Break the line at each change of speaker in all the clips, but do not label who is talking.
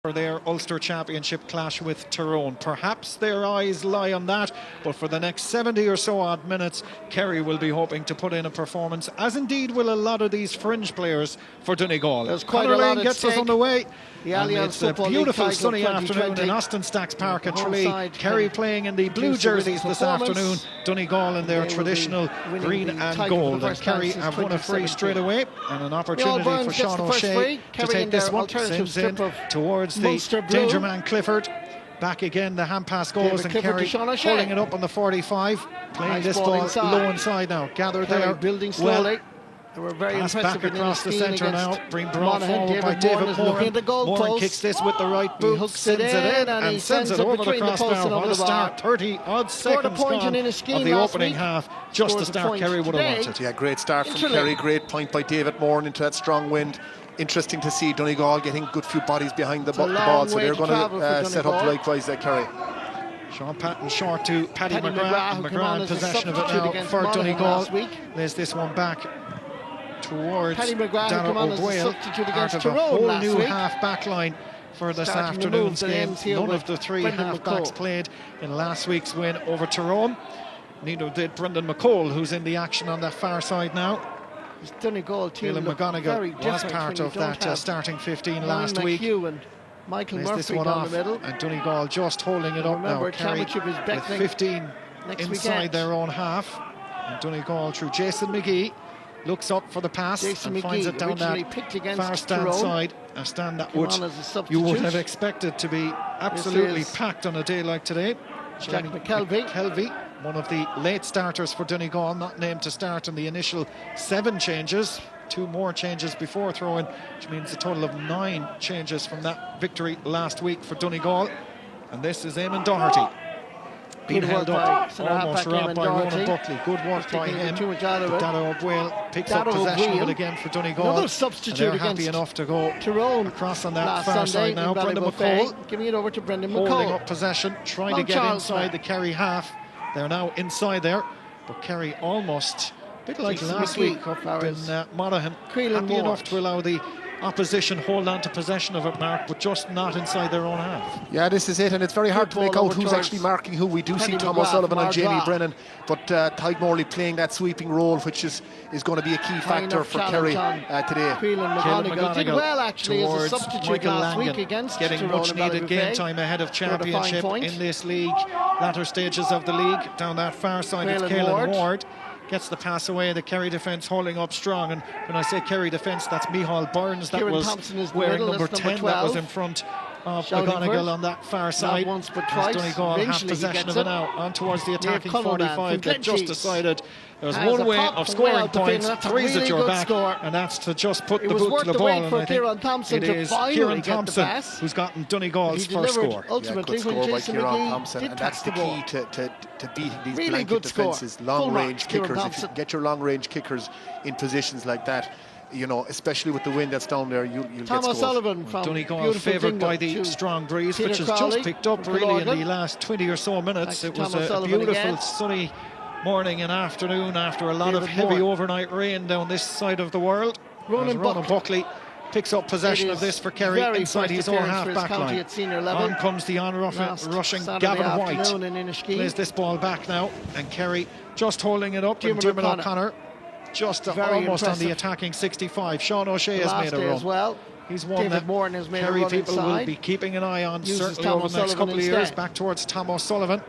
for their Ulster Championship clash with Tyrone. Perhaps their eyes lie on that, but for the next 70 or so odd minutes, Kerry will be hoping to put in a performance, as indeed will a lot of these fringe players for Donegal.
There's quite a lot at
gets
stake.
us underway.
And
it's a beautiful sunny afternoon in Austin Stacks Park in Tralee. Kerry playing in the blue jerseys this afternoon. Donegal in their traditional green and gold. And Kerry have won a free straight away, and an opportunity for Sean O'Shea to take this one. Sends in towards the danger man Clifford. Back again, the hand pass goes, and Kerry holding it up on the 45. Playing this ball low inside now. Gathered there.
Building slowly.
They were very impressive back across the centre now, being brought forward by David Moran. Moran kicks this with the right boot, sends it in and sends it over the crossbar. What a start, 30-odd seconds gone of the opening half, just the start Kerry would have wanted.
Yeah, great start from Kerry, great point by David Moran into that strong wind. Interesting to see Donegal getting a good few bodies behind the ball, so they're going to set up likewise at Kerry.
Sean Patton short to Paddy McGrath, and McGrath in possession of it now for Donegal. There's this one back towards Dara O'Boyle, part of a whole new half-back line for this afternoon's game. None of the three half-backs played in last week's win over Tyrone. Neither did Brendan McCole, who's in the action on that far side now.
Donegal team
McGonigal was part of that starting 15 last week.
And Michael Murphy
this one
down
off,
the middle.
and Donegal just holding it up now. Kerry with 15 inside their own half. And Donegal through Jason McGee looks up for the pass and finds it down that far stand side. A stand that you would have expected to be absolutely packed on a day like today.
Jack McKelvey,
one of the late starters for Donegal, not named to start in the initial 7 changes. 2 more changes before throwing, which means a total of 9 changes from that victory last week for Donegal. And this is Eamon Doherty. Being held up, almost robbed by Ronan Buckley. Good work by him. Dara O'Boyle picks up possession of it again for Donegal.
Another substitute
and they're happy enough to go
Tyrone
across on that far side now. Brendan McCole
giving it over to Brendan McCole.
Holding up possession, trying to get inside the Kerry half. They're now inside there, but Kerry almost, a bit like last week up in Monaghan, happy enough to allow the opposition hold on to possession of it, Mark, but just not inside their own half.
Yeah, this is it, and it's very hard to make out who's actually marking who. We do see Tom O'Sullivan and Jamie Brennan, but Tadhg Morley playing that sweeping role, which is going to be a key factor for Kerry today.
Keelan McGonigal did well actually as a substitute
Michael
last
Langan,
week against
getting
Tyrone
much needed game time ahead of championship in this league, latter stages of the league. Down that far side, it's Caelan Ward. Gets the pass away, the Kerry defence holding up strong, and when I say Kerry defence, that's Micheál Burns, that was wearing number 10, that was in front of McGonigal on that far side.
Once but twice.
Donegal have possession of it now, on towards the attacking 45. They've just decided there's one way of scoring points, 3's at your back, and that's to just put the boot to the ball. And I think it is Kieran Thompson who's gotten Donegal's first score.
Ultimately,
good score by Kieran Thompson, and that's the key to beating these blanket defences. Long-range kickers. If you can get your long-range kickers in positions like that, you know, especially with the wind that's down there, you'll get scores.
Donegal favoured by the strong breeze, which has just picked up really in the last 20 or so minutes. It was a beautiful sunny morning and afternoon after a lot of heavy overnight rain down this side of the world. Ronan Buckley picks up possession of this for Kerry inside his own half-back line. On comes the on-rushing Gavin White. Plays this ball back now, and Kerry just holding it up, and Dermot O'Connor just almost on the attacking 65. Sean O'Shea has made a run. He's one that Kerry people will be keeping an eye on, certainly over the next couple of years. Back towards Tom O'Sullivan.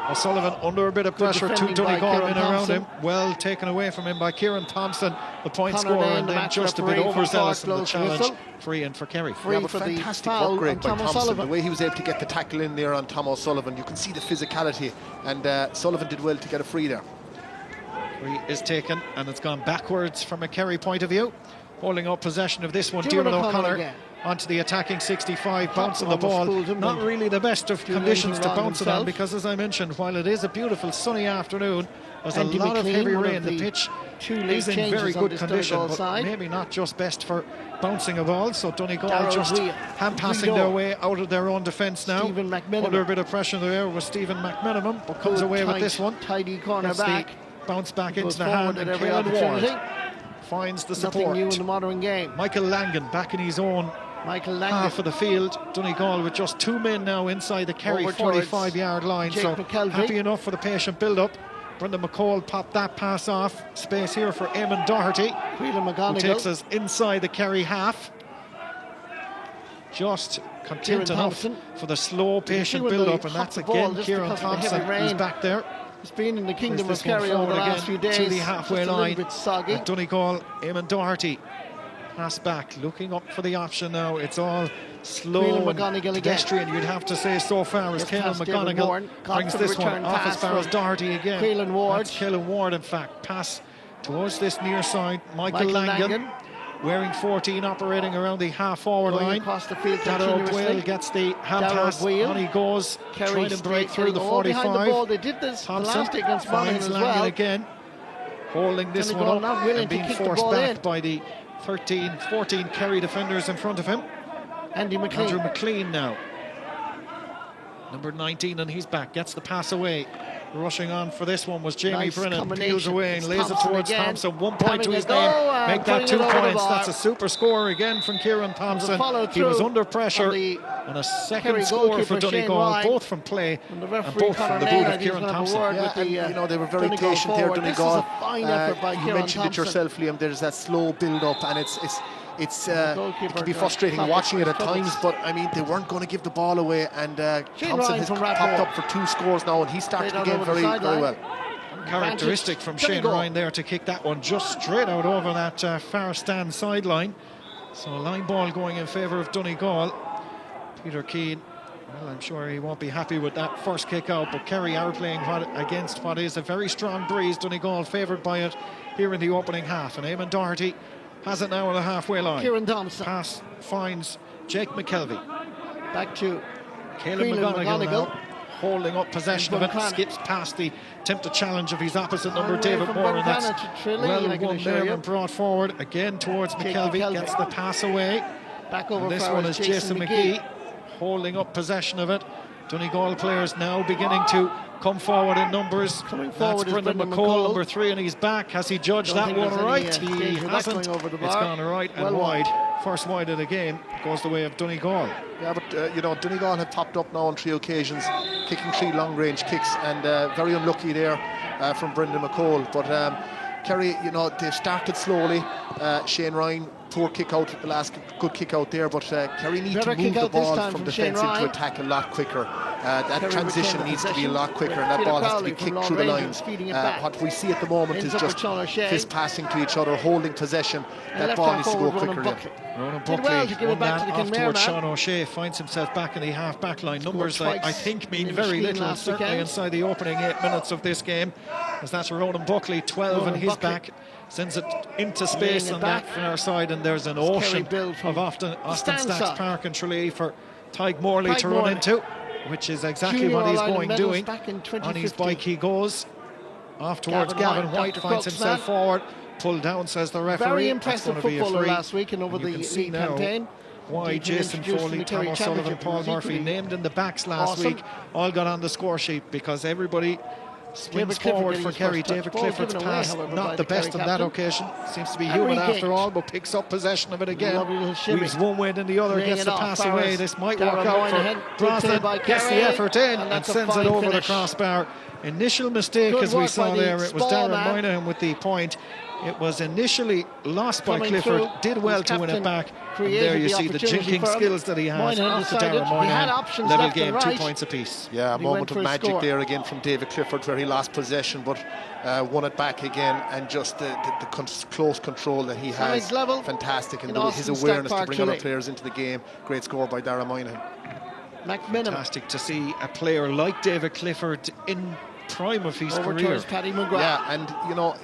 O'Sullivan under a bit of pressure, 2 Donegal men around him. Well taken away from him by Kieran Thompson, the point scorer, and then just a bit overzealous in the challenge. Free in for Kerry.
Yeah, but fantastic work rate by Thompson. The way he was able to get the tackle in there on Tom O'Sullivan, you can see the physicality, and Sullivan did well to get a free there.
Free is taken, and it's gone backwards from a Kerry point of view. Holding up possession of this one, Dermot O'Connor onto the attacking 65, bouncing the ball. Not really the best of conditions to bounce it on, because as I mentioned, while it is a beautiful sunny afternoon, there's a lot of heavy rain. The pitch is in very good condition, but maybe not just best for bouncing a ball. So Donegal just hand-passing their way out of their own defence now. Under a bit of pressure there was Stephen McMenamin, but comes away with this one.
Tidy corner back.
Bounce back into the hand, and Caelan Ward finds the support.
Nothing new in the modern game.
Michael Langan back in his own half of the field. Donegal with just 2 men now inside the Kerry 45-yard line. So happy enough for the patient build-up. Brendan McCall popped that pass off. Space here for Eamon Doherty, who takes us inside the Kerry half. Just content enough for the slow, patient build-up, and that's again Kieran Thompson, who's back there.
He's been in the kingdom of Kerry over the last few days.
To the halfway line.
At
Donegal, Eamon Doherty. Pass back, looking up for the option now. It's all slow and pedestrian, you'd have to say, so far, as Caelan McGonigal brings this one off as far as Doherty again. That's Caelan Ward, in fact. Pass towards this near side. Michael Langan, wearing 14, operating around the half-forward line.
Across the field
O'Boyle gets the hand pass. On he goes, trying to break through the 45.
They did this
Thompson
last against Monaghan as
Langan
well.
again, holding this one up and being forced back by the 13, 14 Kerry defenders in front of him. Andrew McLean now, number 19, and he's back, gets the pass away. Rushing on for this one was Jamie Brennan, peels away and lays it towards Thompson. 1 point to his name, make that 2 points. That's a super score again from Kieran Thompson. He was under pressure, and a second score for Donegal, both from play and both from the boot of Kieran Thompson.
Yeah, they were very patient there, Donegal. You mentioned it yourself, Liam. There's that slow build-up, and it can be frustrating watching it at times, but I mean, they weren't going to give the ball away, and Thompson has popped up for 2 scores now, and he started the game very well.
Characteristic from Shane Ryan there to kick that one just straight out over that far stand sideline. So a line ball going in favour of Donegal. Peter Keane, well, I'm sure he won't be happy with that first kick out, but Kerry are playing against what is a very strong breeze. Donegal favoured by it here in the opening half, and Eamon Doherty has it now on the halfway line.
Kieran Thompson.
Pass finds Jake McKelvey.
Back to
Caelan McGonigal now, holding up possession of it. Skips past the attempted challenge of his opposite number, David Moore, and that's well won there and brought forward again towards McKelvey. Gets the pass away.
Back over.
And this one is Jason McGee holding up possession of it. Donegal players now beginning to come forward in numbers. That's Brendan McCall, number 3, and he's back. Has he judged that one right? He hasn't. It's gone right and wide. First wide of the game goes the way of Donegal.
Yeah, but you know, Donegal have popped up now on 3 occasions, kicking 3 long-range kicks, and very unlucky there from Brendan McCall. But Kerry, you know, they started slowly. Shane Ryan, poor kick out, the last good kick out there, but Kerry need to move the ball from defence into attack a lot quicker. That transition needs to be a lot quicker, and that ball has to be kicked through the lines. What we see at the moment is just fist passing to each other, holding possession. That ball needs to go quicker.
Ronan Buckley won that off towards Sean O'Shea, finds himself back in the half-back line. Numbers that I think mean very little, certainly inside the opening 8 minutes of this game, as that's Ronan Buckley, 12 and his back. Sends it into space on that far side, and there's an ocean of Austin Stacks Park and Tralee for Tyke Morley to run into, which is exactly what he's doing. On his bike he goes off towards Gavin White, finds himself forward, pulled down, says the referee.
Very impressive footballer last week and over the league campaign.
Why Jason Foley, Tom O'Sullivan, Paul Murphy, named in the backs last week, all got on the score sheet because everybody swings forward for Kerry. David Clifford's pass, not the best on that occasion. Seems to be human after all, but picks up possession of it again. Weaves one way than the other, gets the pass away. This might work out for Brosnan. Gets the effort in and sends it over the crossbar. Initial mistake, as we saw there, it was Darren Moynihan with the point. It was initially lost by Clifford, did well to win it back. And there you see the jinking skills that he has after Darren Moynihan. Level game, 2 points apiece.
Yeah, a moment of magic there again from David Clifford, where he lost possession but won it back again, and just the close control that he has, fantastic, and his awareness to bring other players into the game. Great score by Darren Moynihan.
Fantastic to see a player like David Clifford in prime of his career.
Yeah, and you know,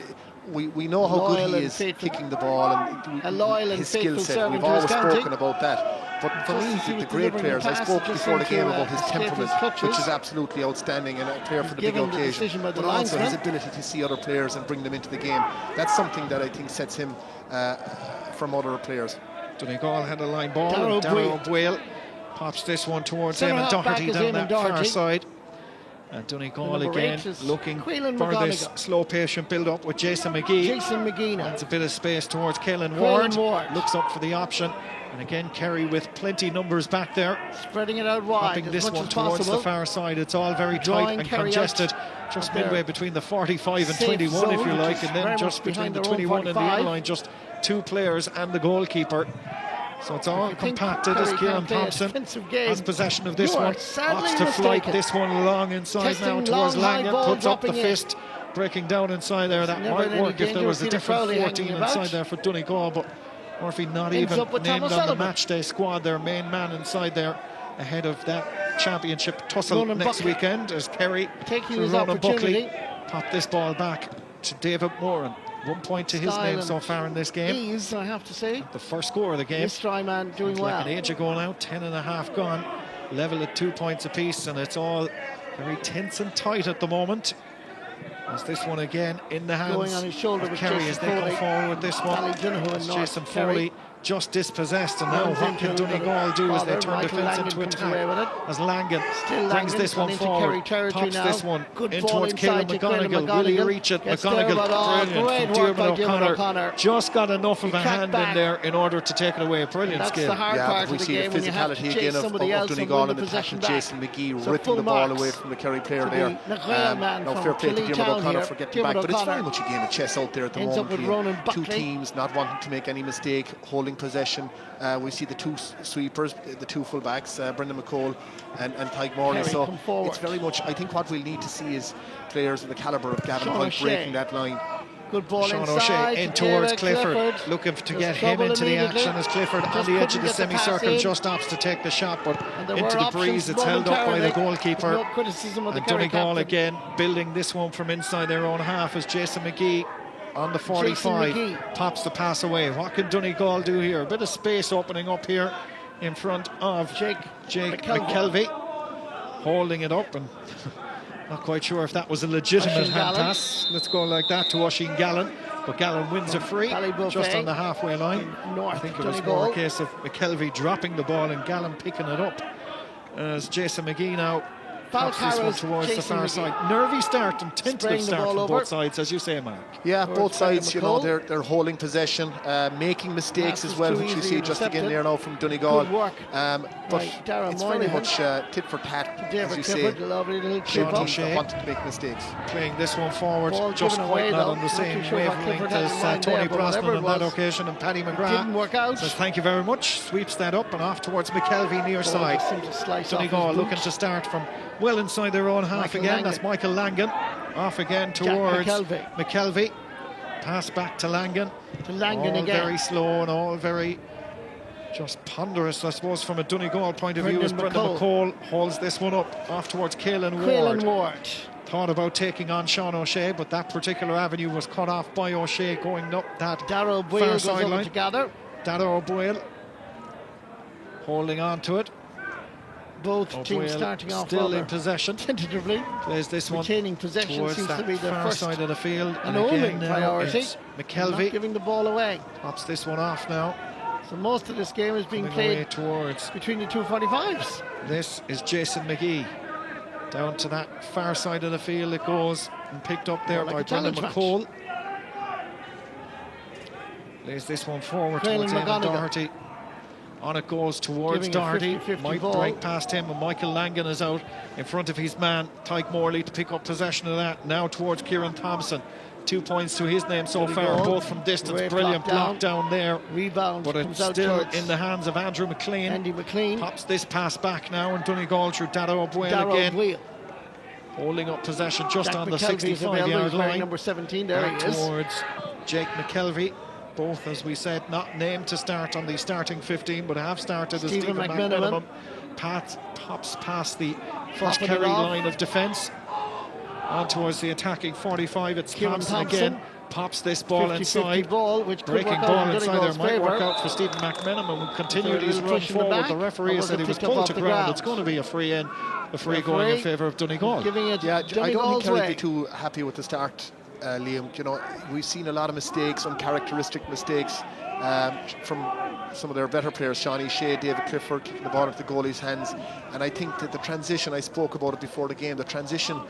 we know how good he is kicking the ball and his skill set. We've always spoken about that. But for me, the great players, I spoke before the game about his temperament, which is absolutely outstanding, and a player for the big occasion, but also his ability to see other players and bring them into the game. That's something that I think sets him from other players.
Donegal had a line ball, and Darragh O'Boyle pops this one towards Eamon Doherty down that far side. And Donegal again looking for this slow patient build up with Jason McGee. Adds a bit of space towards Caelan Ward. Looks up for the option. And again, Kerry with plenty numbers back there.
Spreading it out wide.
Popping this one towards the far side. It's all very tight and congested. Just midway between the 45 and 21, if you like. And then just between the 21 and the end line, just 2 players and the goalkeeper. So it's all compacted as Kieran Thompson has possession of this one. Opts to flight this one long inside now towards Langan. Puts up the fist, breaking down inside there. That might work if there was a different 14 inside there for Donegal, but Murphy not even named on the matchday squad, their main man inside there ahead of that championship tussle next weekend as Kerry through Ronan Buckley popped this ball back to David Moran. 1 point to his name so far in this game.
Ease, I have to say.
The first score of the game.
This try man doing well.
Like an age ago now, 10.5 gone. Level at 2 points apiece, and it's all very tense and tight at the moment. As this one again in the hands
going on his shoulder
of
with
Kerry
Jason
as they come forward with this one. As Jason Foley just dispossessed, and now what can Donegal do as they turn defence into attack? As Langan brings this one forward, pops this one in towards Caelan McGonigal. Will he reach it? McGonigal, brilliant from Diarmuid O'Connor. Just got enough of a hand in there in order to take it away. Brilliant skill.
Yeah, we see the physicality again of Donegal in the tackle. Jason McGee ripping the ball away from the Kerry player there. No fair play to Diarmuid O'Connor for getting back, but it's very much a game of chess out there at the moment. 2 teams not wanting to make any mistake, holding possession. We see the 2 sweepers, the 2 fullbacks, Brendan McCall and Tyke Morley. So it's very much, I think what we'll need to see is players of the calibre of Gavin Hoyle breaking that line.
Good ball
Sean
inside
O'Shea in towards Clifford, looking to get him into the action as Clifford on the edge of the semicircle just opts to take the shot, but into the breeze. It's held up by the goalkeeper.
No criticism of the
and Donegal again building this one from inside their own half as Jason McGee on the 45 pops the pass away. What can Donegal do here? A bit of space opening up here in front of Jake McKelvey, holding it up, and not quite sure if that was a legitimate hand pass. Let's go like that to Oisín Gallen, but Gallen wins a free just on the halfway line. I think it was more a case of McKelvey dropping the ball and Gallen picking it up as Jason McGee now pops this one towards the far side. Nervy start and tentative start from both sides, as you say, Mark.
Yeah, both sides, you know, they're holding possession, making mistakes as well, which you see just again there now from Donegal.
Good work.
But it's very much tit for tat, as you say.
Sean O'Shea
wanted to make mistakes.
Playing this one forward, just quite not on the same wavelength as Tony Brosnan on that occasion, and Paddy McGrath
didn't work out.
says thank you very much, sweeps that up and off towards McKelvey near side. Donegal looking to start from well inside their own half again. That's Michael Langan off again towards McKelvey. Pass back to Langan. All
again.
Very slow and all very just ponderous, I suppose, from a Donegal point of view, as Brendan McCall holds this one up off towards Caelan Ward. Thought about taking on Sean O'Shea, but that particular avenue was cut off by O'Shea going up that far sideline. Dara O'Boyle holding on to it.
Both teams starting off
still in possession.
Tentatively.
There's this one
retaining possession
towards
seems
that
to be the
far
first
side of the field.
And again, priority.
McKelvey
not giving the ball away.
Pops this one off now.
So most of this game is being played
towards
between the 2 45s.
This is Jason McGee. Down to that far side of the field it goes, and picked up there by Brendan McCall. Lays this one forward towards Eamon Doherty. On it goes towards Doherty. Might break past him, and Michael Langan is out in front of his man, Tyke Morley, to pick up possession of that. Now towards Kieran Thompson. 2 points to his name so far, both from distance. Brilliant block down there.
Rebound,
but it's still in the hands of Andrew McLean.
Andy McLean
pops this pass back now, and Donegal through Dara O'Boyle again. Holding up possession just on the 65-yard line.
Number 17, there he is.
Towards Jake McKelvey. Both, as we said, not named to start on the starting 15, but have started as Stephen McMenamin. Pops past the first Kerry line of defence. On towards the attacking 45. It's Thompson again. Pops this ball inside. Breaking ball inside there might work out for Stephen McMenamin, who continued his run forward. The referee said he was pulled to ground. It's going to be a free in. A free going in favour of Donegal.
Yeah, I don't think Kerry would be too happy with the start, Liam. You know, we've seen a lot of mistakes, uncharacteristic mistakes from some of their better players, Shawnee Shea, David Clifford, kicking the ball into the goalie's hands. And I think that the transition, I spoke about it before the game, the transition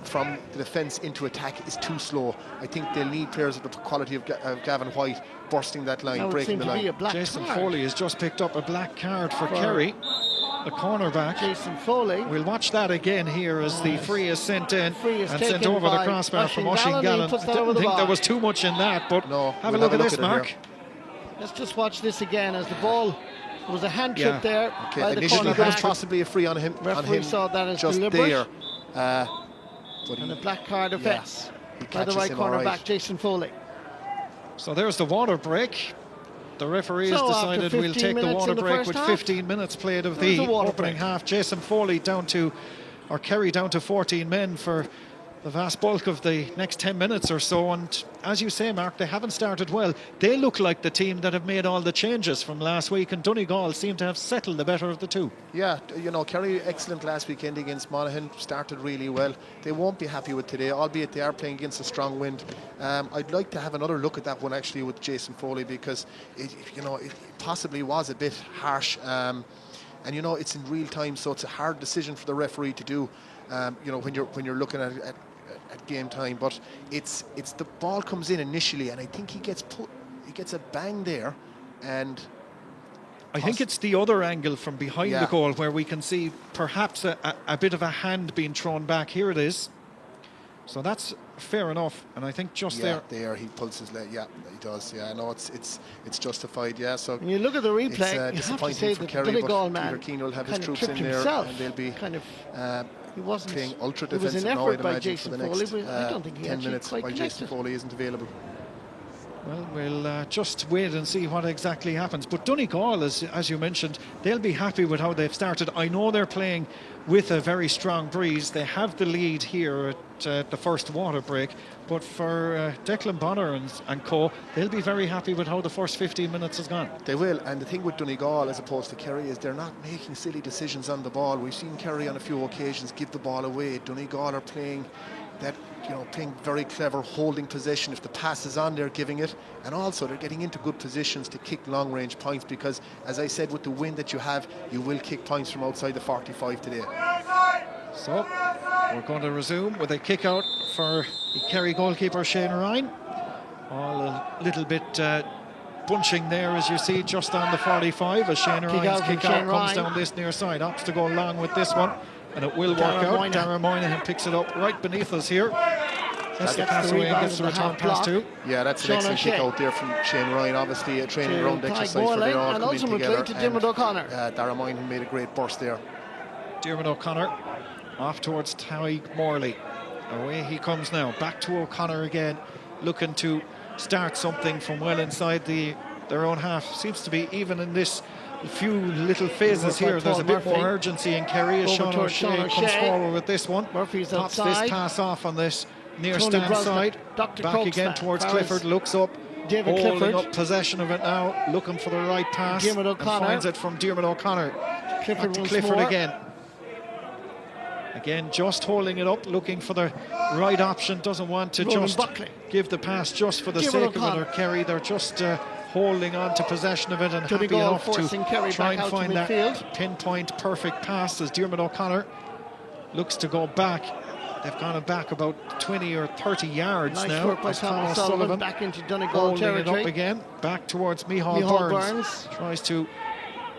from the defence into attack is too slow. I think they'll need players of the quality of Gavin White bursting that line, breaking the line.
Jason Foley has just picked up a black card for Kerry, the cornerback.
Jason Foley.
We'll watch that again here as the free is sent in and sent over the crossbar from Oisin Gallen. I didn't think there was too much in that, but have a look at this, Mark.
Let's just watch this again as the ball. There was a hand trick there.
Okay,
by the
initially there was possibly a free on him.
Referee saw that as
just
deliberate.
there.
And a black card offence by the right cornerback, Jason Foley.
So there's the water break. The referee has decided we'll take the water break with 15 minutes played of the opening half. Jason Foley Kerry down to 14 men for the vast bulk of the next 10 minutes or so. And as you say, Mark, they haven't started well. They look like the team that have made all the changes from last week, and Donegal seem to have settled the better of the two. Yeah,
Kerry excellent last weekend against Monaghan, started really well. They won't be happy with today, albeit they are playing against a strong wind. I'd like to have another look at that one actually with Jason Foley, because it possibly was a bit harsh. And it's in real time, so it's a hard decision for the referee to do. When you're looking at game time, but it's the ball comes in initially, and I think he gets a bang there, and
I think it's the other angle from behind the goal where we can see perhaps a bit of a hand being thrown back. Here it is. So that's fair enough, and I think just
there he pulls his leg. Yeah, he does. Yeah, no, it's justified. Yeah, so
when you look at the replay,
it's
you have to say
for
that
Kerry,
Donegal
but Peter Keane will have his troops in there, and they'll be
he wasn't
playing ultra
defensive. It was an effort by Jason Foley, but I don't think he
10 minutes
quite
while Jason Foley isn't available.
Well, we'll just wait and see what exactly happens. But Donegal, as you mentioned, they'll be happy with how they've started. I know they're playing with a very strong breeze. They have the lead here at the first water break. But for Declan Bonner and co, they'll be very happy with how the first 15 minutes has gone.
They will. And the thing with Donegal as opposed to Kerry is they're not making silly decisions on the ball. We've seen Kerry on a few occasions give the ball away. Donegal are playing playing very clever, holding possession. If the pass is on, they're giving it. And also they're getting into good positions to kick long-range points, because, as I said, with the wind that you have, you will kick points from outside the 45 today.
So we're going to resume with a kick out for the Kerry goalkeeper Shane Ryan. All a little bit bunching there, as you see, just on the 45 as Shane Ryan's kick out comes down this near side. Opts to go along with this one, and it will work out. Darragh Moynihan picks it up right beneath us here. That's the pass away and gets the return pass too.
Yeah, that's an excellent kick out there from Shane Ryan. Obviously a training ground exercise for they all coming together.
To Diarmuid O'Connor.
Darragh Moynihan made a great burst there.
Diarmuid O'Connor off towards Tyg Morley. Away he comes now. Back to O'Connor again, looking to start something from well inside their own half. Seems to be, even in this few little phases here, there's a bit more urgency in Kerry as Sean O'Shea comes forward with this one.
Murphy's
pops
outside.
This pass off on this near stand side. Back again towards Clifford, looks up, holding up possession of it now, looking for the right pass, and finds it from Diarmuid O'Connor. Back to Clifford again. Again, just holding it up, looking for the right option. Doesn't want to just give the pass just for the sake of it, or Kerry. They're just holding on to possession of it and happy enough to try and find that pinpoint perfect pass as Diarmuid O'Connor looks to go back. They've gone back about 20 or 30 yards now.
Work by Thomas Sullivan back into Donegal territory.
Holding it up again, back towards Micheál Burns. Tries to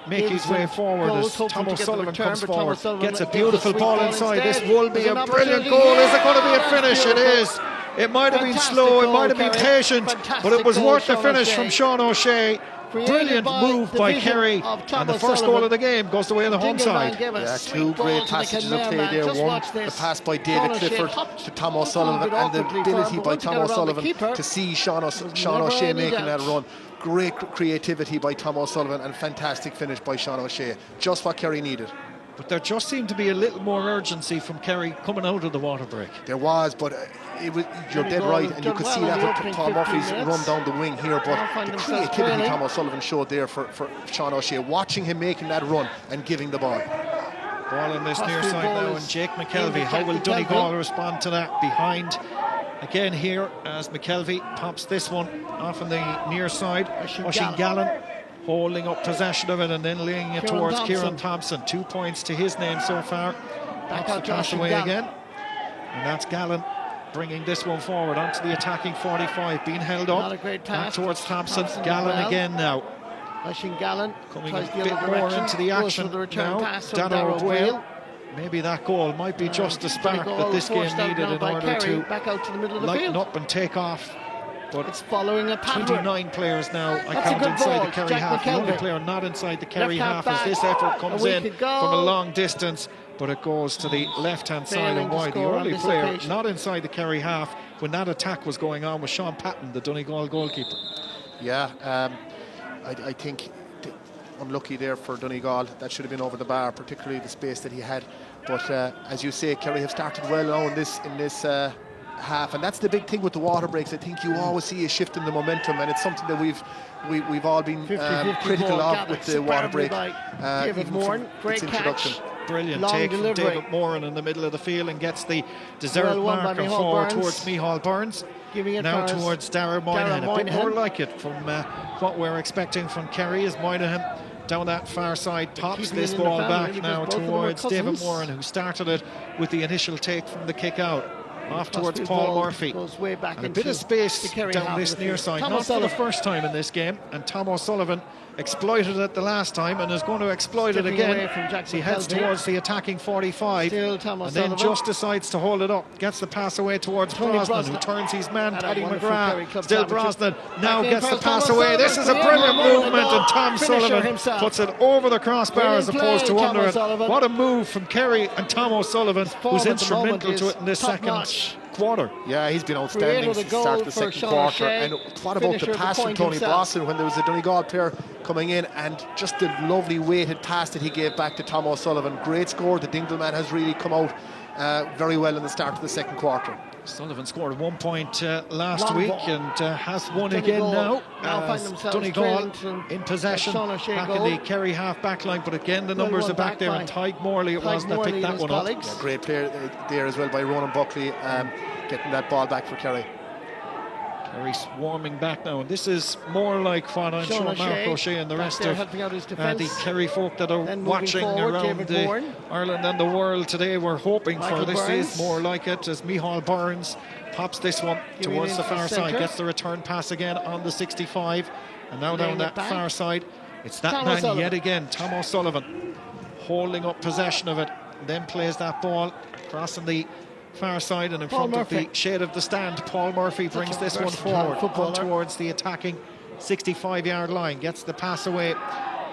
make his way forward as Thomas Sullivan comes forward. Gets a beautiful ball inside. This will be a brilliant goal. Is it going to be a finish? It is. It might have been slow, it might have been patient, but it was worth the finish from Sean O'Shea. Brilliant move by Kerry, and the first goal of the game goes the way of the home side.
Yeah, two great passages of play there. One, the pass by David Clifford to Tom O'Sullivan, and the ability by Tom O'Sullivan to see Sean O'Shea making that run. Great creativity by Tom O'Sullivan, and fantastic finish by Sean O'Shea. Just what Kerry needed.
But there just seemed to be a little more urgency from Kerry coming out of the water break.
There was, but you're dead right, and you could see that with Paul Murphy's run down the wing here. But the creativity Tom O'Sullivan showed there for Sean O'Shea, watching him making that run and giving the ball.
Ball on this near side now, and Jake McKelvey. How will Donegal respond to that? Behind again here as McKelvey pops this one off on the near side. Oisin Gallen holding up possession of it and then laying it towards Kieran Thompson. 2 points to his name so far.
Back
Pops
out
the pass
Josh
away
Gallen.
again. And that's Gallen bringing this one forward onto the attacking 45, being held up.
Not a great pass.
Back towards Thompson.
Thompson
Gallen
well.
again now.
Machine Gallen
Coming
tries
a
the
bit
other
more
direction.
into the
Goes
action
for the return
now.
pass from
Dano
Darragh
O'Gwell. Maybe that goal might be just the spark that this game needed in order
Kerry,
to
back out to the middle of the
lighten
field.
up and take off. But
it's following a pattern.
29 players now, I
That's
count
a good
inside
ball.
the Kerry
Jack
half. The only
McKelvey.
player not inside the Kerry
Left
half as
half
this
back.
effort comes
A
in
wicked
from a
goal.
long distance, but it goes to the left-hand side
Failing
and
to
wide. The
score on
only
this
player
occasion.
not inside the Kerry half when that attack was going on was Sean Patton, the Donegal goalkeeper.
Yeah, I think unlucky there for Donegal. That should have been over the bar, particularly the space that he had. But as you say, Kerry have started well now in this half, and that's the big thing with the water breaks. I think you always see a shift in the momentum, and it's something that we've all been
50-50
critical
ball
of with the water break.
David
even
Moran,
from
great
its introduction.
catch.
Brilliant
Long
take
delivery.
from David Moran in the middle of the field and gets the deserved
Well won by
marker
Micheál
forward
Burns.
towards Micheál Burns.
Giving it
Now
for
towards Darragh Moynihan. A bit
Moynihan.
more like it from what we're expecting from Kerry as Moynihan down that far side pops
Keeping
this
it in the
ball
family
back
because
now
both of them are
towards David
cousins.
Moran, who started it with the initial take from the kick out. Off towards
Crossfield
Paul
ball
Murphy.
goes way back
And a
into
bit of space
the Kerry
down
half
this
of the
near
field.
side,
Tom
not for the
O'Sullivan.
first time in this game, and Tom O'Sullivan exploited it the last time and is going to exploit
Stepping
it again
away from Jack
as he heads
McKelvey.
towards the attacking 45
Still Tom
and then
O'Sullivan.
just decides to hold it up, gets the pass away towards
Tony
Brosnan, who
Brosnan.
turns his man
And a
Paddy
wonderful Kerry
McGrath.
club
Still
championship.
Brosnan now
Back in
gets the
for
pass
Tom
away. This is a
O'Sullivan.
brilliant
Brilliant
movement, and Tom
finisher
Sullivan
himself.
puts it over the crossbar
Brilliant
as opposed to
play,
under
Tom
it.
O'Sullivan.
What a move from Kerry and Tom O'Sullivan,
form
who's
at the moment
instrumental to
is
it in this
top
second
notch.
quarter.
Yeah, he's been outstanding
Created a
since the
goal
start of the
for
second
Sean
quarter.
O'Shea.
And what about the
Finisher at the
pass from
point
Tony
himself.
Brosnan when there was a Donegal player coming in, and just the lovely weighted pass that he gave back to Tom O'Sullivan. Great score. The Dingle man has really come out very well in the start of the second quarter.
Sullivan scored 1 point last
Long
week
ball.
and has one
Donegal
again
now find
as
themselves
Donegal
trailing to
in possession
Sean O'Shea
back
goal.
in the Kerry half back line, but again the
Well
numbers
won
are back
back
there,
by
and Tyke Morley it
Tyke
was that
Morley
picked
and
that
his
one up.
colleagues.
Yeah, great player there as well by Ronan Buckley, getting that ball back for Kerry.
Kerry swarming back now, and this is more like what I'm
Sean
sure Mark
O'Shea
O'Shea and the
back
rest
there
of
helping out his
the
defence.
Kerry folk that are
Then moving
watching
forward,
around
David
the
Moran.
Ireland and the world today were hoping
Michael
for. This
Burns.
is more like it as Micheál Burns pops this one
Giving
towards
it
the
into
far
the
side,
centre.
gets the return pass again on the 65, and now
Laying
down
it
that
back.
far side it's that
Tom
man
O'Sullivan.
yet again, Tom O'Sullivan, holding up possession of it, then plays that ball crossing the far side and in
Paul
front
Murphy.
of the shade of the stand. Paul Murphy brings
a
this one
versatile
forward
footballer.
on towards the attacking 65-yard line, gets the pass away,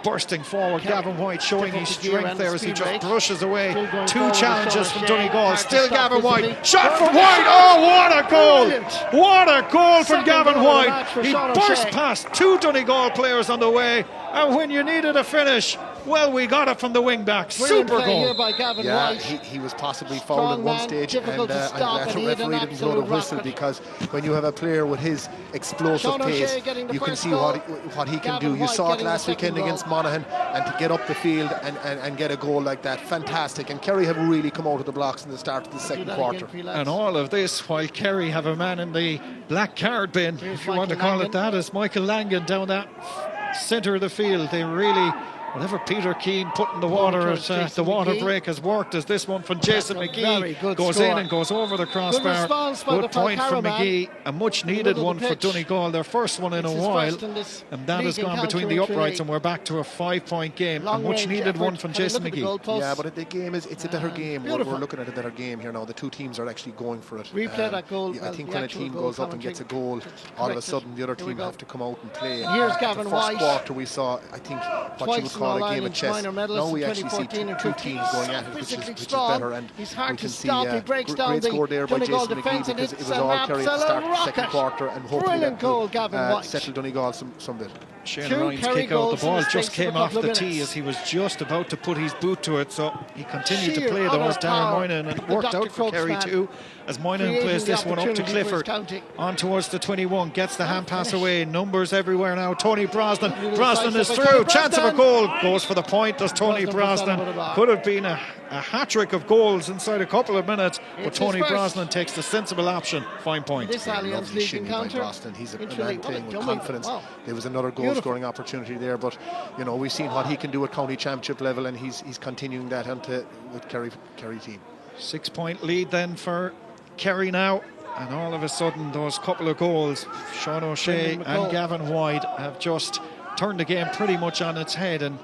bursting forward. Gavin White showing
Step up
his
the gear
strength
and
there
the
as he
speed
just
rate.
brushes away
Still going
two
forward,
challenges
Sean
from
O'Shea.
Donegal.
Hard to
Still
stop
Gavin
visibly.
White, shot from White. Oh, what a goal!
Brilliant.
What a goal from
Second
Gavin
goal of the
White.
match for
He
Sean
burst
O'Shea.
past two Donegal players on the way, and when you needed a finish, well, we got it from the wing back.
Brilliant
Super
play here
goal.
by Gavin
Yeah,
White.
he was possibly
Strong
fouled at one
man,
stage,
difficult
and
to
I'm
stop,
glad
and
the
he had an
referee didn't blow the
absolute
whistle,
rocket.
because when you have a player with his explosive
Sean O'Shea
pace,
getting the
you can
first
see
goal.
what he can
Gavin
do. You
White
saw it
getting the
last
second
weekend
goal.
against Monaghan, and to get up the field and get a goal like that, fantastic. And Kerry have really come out of the blocks in the start of the
Do
second
that
quarter.
again for you lads.
And all of this while Kerry have a man in the black card bin,
Here's
if you want to
Michael
call it
Langan.
that, as Michael Langan down that centre of the field. They really, whatever Peter Keane put in the water
towards
at
Jason
the water
McGee.
break has worked, as this one from Jason
That's a very
McGee
good
goes
score.
in and goes over the crossbar.
response by the
Good point from
Falcara man.
McGee. A much
In the
needed
middle
one
of the
for
pitch.
Donegal, their first one in
It's
a
his
while.
first in this
And that has
league
gone
encounter
between the
in
uprights,
Tralee.
and we're back to a 5-point game. A much
Long-range
needed
effort.
one from
Have a
Jason
look at the
McGee.
goalposts.
Yeah, but the game it's a better game. We're
beautiful.
looking at a better game here now. The two teams are actually going for it.
Replay that goal.
I
Well,
think
the
when a
actual
team
goal
goes up and gets a goal, all of a
corrected.
sudden the other
Here we
team
go.
have to come out and play.
And here's
The
Gavin
first
White.
quarter we saw, I think, what you
Twice
would call
in
a
all
game of
Ireland
chess.
minor medalists
Now we
in
actually see
2014 and
two
15.
teams going at it,
Physically
which is
strong.
better. And
He's hard
we
to
can see
stop. He breaks down
great
the
score there by
Donegal
Jason
defence,
McGee,
and
because
it's
it was
an
all Kerry at the start of the
absolute
second
rocket.
quarter, and hopefully
Brilliant
that will
goal, Gavin White.
settle Donegal some bit.
Shane
Two
Ryan's
Kerry
kick out,
goals
the
in
ball
the
just
space of
came
a
off
couple
the
of
tee
minutes.
as he was just about to put his boot to it, so he continued to
Sheer
play
utter
those. Darren
power
Moynihan, and
of
it
the
worked
Dr.
out for
Crokes
Kerry
man.
too, as Moynihan
Creating
plays
the
this one up to
opportunity for his
Clifford,
county.
on towards the 21, gets the hand pass
finish.
away, numbers everywhere now. Tony Brosnan,
Little
Brosnan
slice
is
up by
through,
Tony
chance of a
Brosnan.
goal, goes for the point, does Tony
Brosnan puts that over the
Brosnan.
bar.
Could have been a hat-trick of goals inside a couple of minutes, but
It's his
Tony
first.
Brosnan takes the sensible option, fine point.
This Allianz
Lovely
League
shinny by
encounter.
Brosnan. He's a
in
man
Tralee. What a
playing with
dummy.
confidence.
Wow.
There was another goal scoring opportunity there. But you know, we've seen what he can do at county championship level, and he's continuing that with Kerry team.
6-point lead then for Kerry now, and all of a sudden those couple of goals, Sean O'Shea and Gavin White, have just turned the game pretty much on its head, and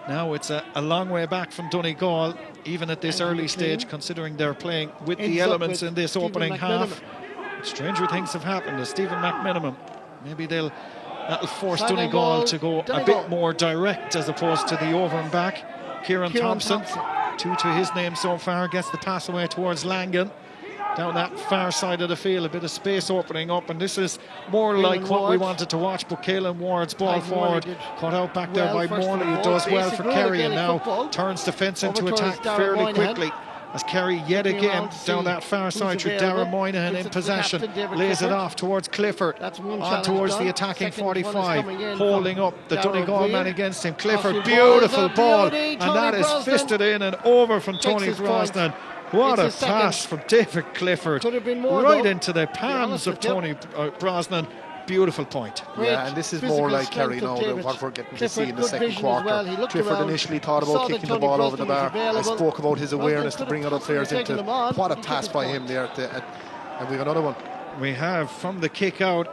now it's a long way back from Donegal, even at this early stage, considering they're playing with the elements in this opening half. Stranger things have happened to Stephen McMiniman. Maybe that'll force Donegal to go a bit more direct as opposed to the over and back. Kieran Thompson, 2 to his name so far, gets the pass away towards Langan. Down that far side of the field, a bit of space opening up, and this is more like what we wanted to watch. But Caelan Ward's ball forward, cut out back there by Morley, who does well for Kerry, and now turns defence into attack fairly quickly. As Kerry yet again down that far side through Darren Moynihan in possession, lays it off towards Clifford, on towards the attacking 45, holding up the Donegal man against him. Clifford, beautiful ball, and that is fisted in and over from Tony Brosnan. What a pass from David Clifford, right into the palms of Tony Brosnan. Beautiful point.
Yeah, and this is more like Kerry now, what we're getting to see in the second quarter. Clifford initially thought about kicking the ball over the bar. I spoke about his awareness to bring other players into. What a pass by him there. And we have another one.
We have from the kick out.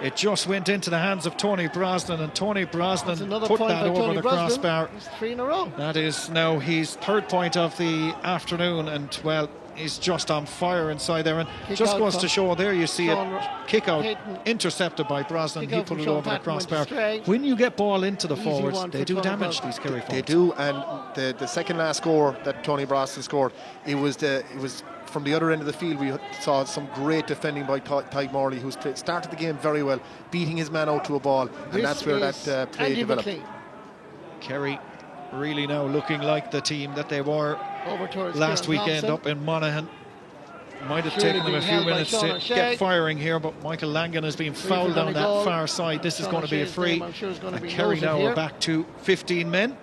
It just went into the hands of Tony Brosnan, and Tony Brosnan put that over the crossbar.
3 in a row.
That is now his 3rd point of the afternoon, and well, he's just on fire inside there. And just goes to show, there you see it, kick out intercepted by Brosnan. He put it over the crossbar. When you get ball into the forwards, they do damage, these Kerry forwards.
They do, and the second last score that Tony Brosnan scored, it was from the other end of the field. We saw some great defending by Tyg Morley, who started the game very well, beating his man out to a ball, and that's where that play developed.
Kerry really now looking like the team that they were last weekend up in Monaghan. Might have taken them a few minutes to get firing here, but Michael Langan has been fouled down that far side. This is going to be a free, and Kerry now are back to 15 men.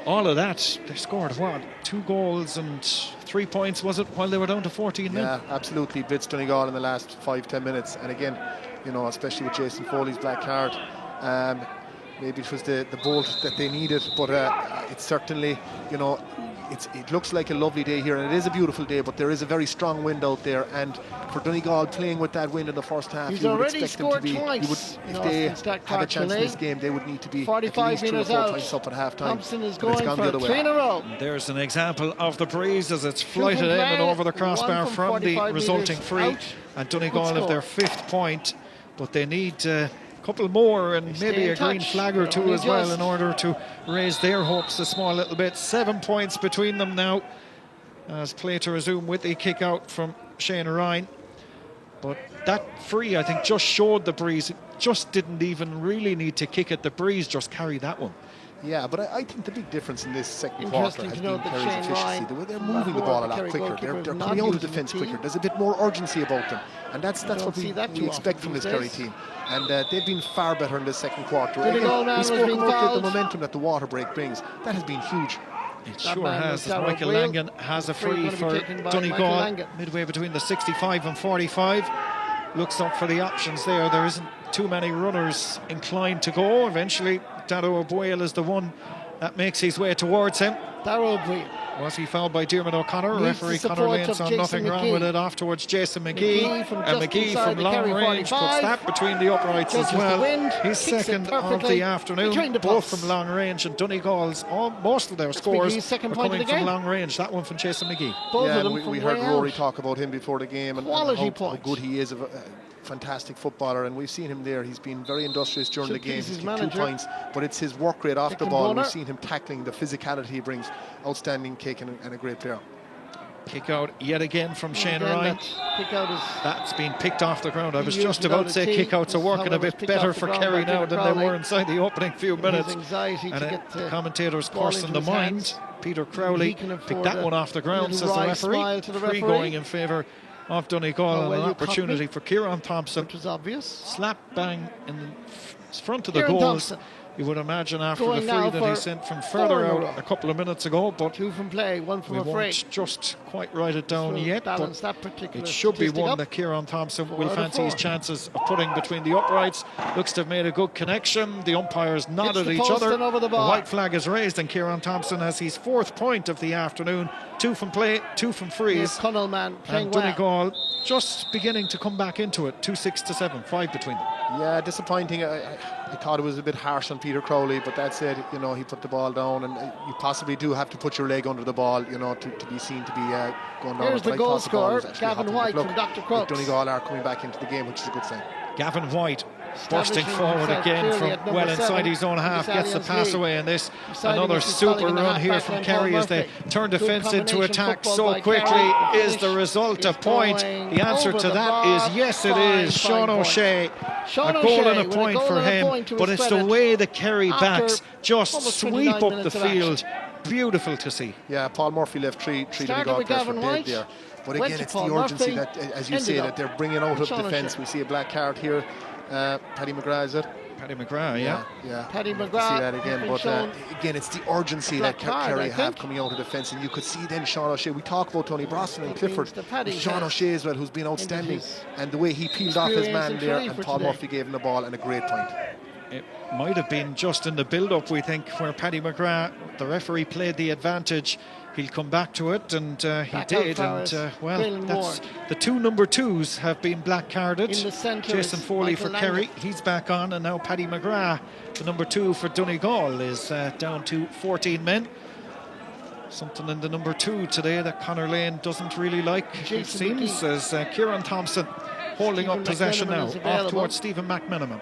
All of that, they scored what, 2 goals and 3 points, was it, while they were down to 14 men?
Yeah, absolutely. Blitzed Donegal in the last 5-10 minutes, and again, you know, especially with Jason Foley's black card, maybe it was the bolt that they needed, but it's certainly, you know, it looks like a lovely day here, and it is a beautiful day, but there is a very strong wind out there, and for Donegal playing with that wind in the first half, you would expect them to be, if they have a chance in this game, they would need to be at least 3 or 4 points up at half time.
Thompson is going for 3 in a row.
There's an example of the breeze as it's flighted in and over the crossbar from the resulting free, and Donegal have their 5th point, but they need couple more and maybe a green flag or 2 as well in order to raise their hopes a small little bit. 7 points between them now as play to resume with the kick out from Shane Ryan. But that free, I think, just showed the breeze. It just didn't even really need to kick it. The breeze just carried that one.
Yeah, but I think the big difference in this second quarter has been Kerry's efficiency. The way they're moving the ball a lot quicker. They're coming out of defence quicker. There's a bit more urgency about them. And that's what we expect from this Kerry team. And they've been far better in the second quarter. Again, we spoke about the momentum that the water break brings. That has been huge.
It sure has, as Michael Langan has a free for Donegal, midway between the 65 and 45. Looks up for the options there. There isn't too many runners inclined to go. Eventually, Dado O'Boyle is the one that makes his way towards him.
Dado O'Boyle.
Was he fouled by Diarmuid O'Connor? Referee Conor Lane saw nothing wrong with it. Off towards Jason McGee. And McGee from long range puts that between the uprights as well. He's second of the afternoon, both from long range. And Donegal's, most of their scores are coming from long range. That one from Jason McGee.
Yeah, we heard Rory talk about him before the game and how good he is. Fantastic footballer, and we've seen him there. He's been very industrious during the game. He's kicked 2 points, but it's his work rate off the ball. We've seen him tackling, the physicality he brings. Outstanding kick and a great player.
Kick out yet again from Shane Ryan. That's been picked off the ground. I was just about to say kick outs are working a bit better for Kerry now than they were inside the opening few minutes. And the commentator's course in the mind, Peter Crowley, picked that one off the ground, says the referee. Free going in favour of Donegal, and an opportunity for Kieran Thompson.
Which was obvious.
Slap bang in the front of the goals. you would imagine, after the free that he sent from further out a couple of minutes ago. But
2 from play, 1 from a free.
We won't just quite write it down yet, but it should be one that Kieran Thompson will fancy his chances of putting between the uprights. Looks to have made a good connection. The umpires nod at each other. The white flag is raised, and Kieran Thompson has his 4th point of the afternoon. 2 from play, 2 from frees. And Donegal just beginning to come back into it. 2-6 to 7, 5 between them.
Yeah, disappointing. I thought it was a bit harsh on Peter Crowley, but that said, you know, he put the ball down, and you possibly do have to put your leg under the ball, you know, to be seen to be going down.
Here's the goal scorer, Gavin White from Dr. Crooks.
Donegal are coming back into the game, which is a good sign.
Gavin White bursting forward again from well inside his own half, gets the pass away, and this another super run here from Kerry as they turn defence into attack so quickly. Is the result a point? The answer to that is yes, it is. Sean O'Shea, a goal and a point for him, but it's the way the Kerry backs just sweep up the field. Beautiful to see.
Yeah, Paul Murphy left three Donegal players for dead there. But again, it's the urgency that, as you say, that they're bringing out of defence. We see a black card here. Paddy McGrath, is it?
Paddy McGrath, yeah.
Paddy McGrath.
See that again, but again, it's the urgency that Kerry have coming out of defence, and you could see then Sean O'Shea. We talk about Tony Brosnan and Clifford, Sean O'Shea as well, who's been outstanding, and the way he peeled off his man there, and Paul Murphy gave him the ball, and a great point.
It might have been just in the build-up, we think, where Paddy McGrath, the referee, played the advantage. He'll come back to it, and he did. And well, that's the 2 number 2s have been black carded. Jason Foley for Kerry, he's back on, and now Paddy McGrath, the number 2 for Donegal, is down to 14 men. Something in the number 2 today that Conor Lane doesn't really like, it seems, as Kieran Thompson holding up possession now, off towards Stephen McMenamin.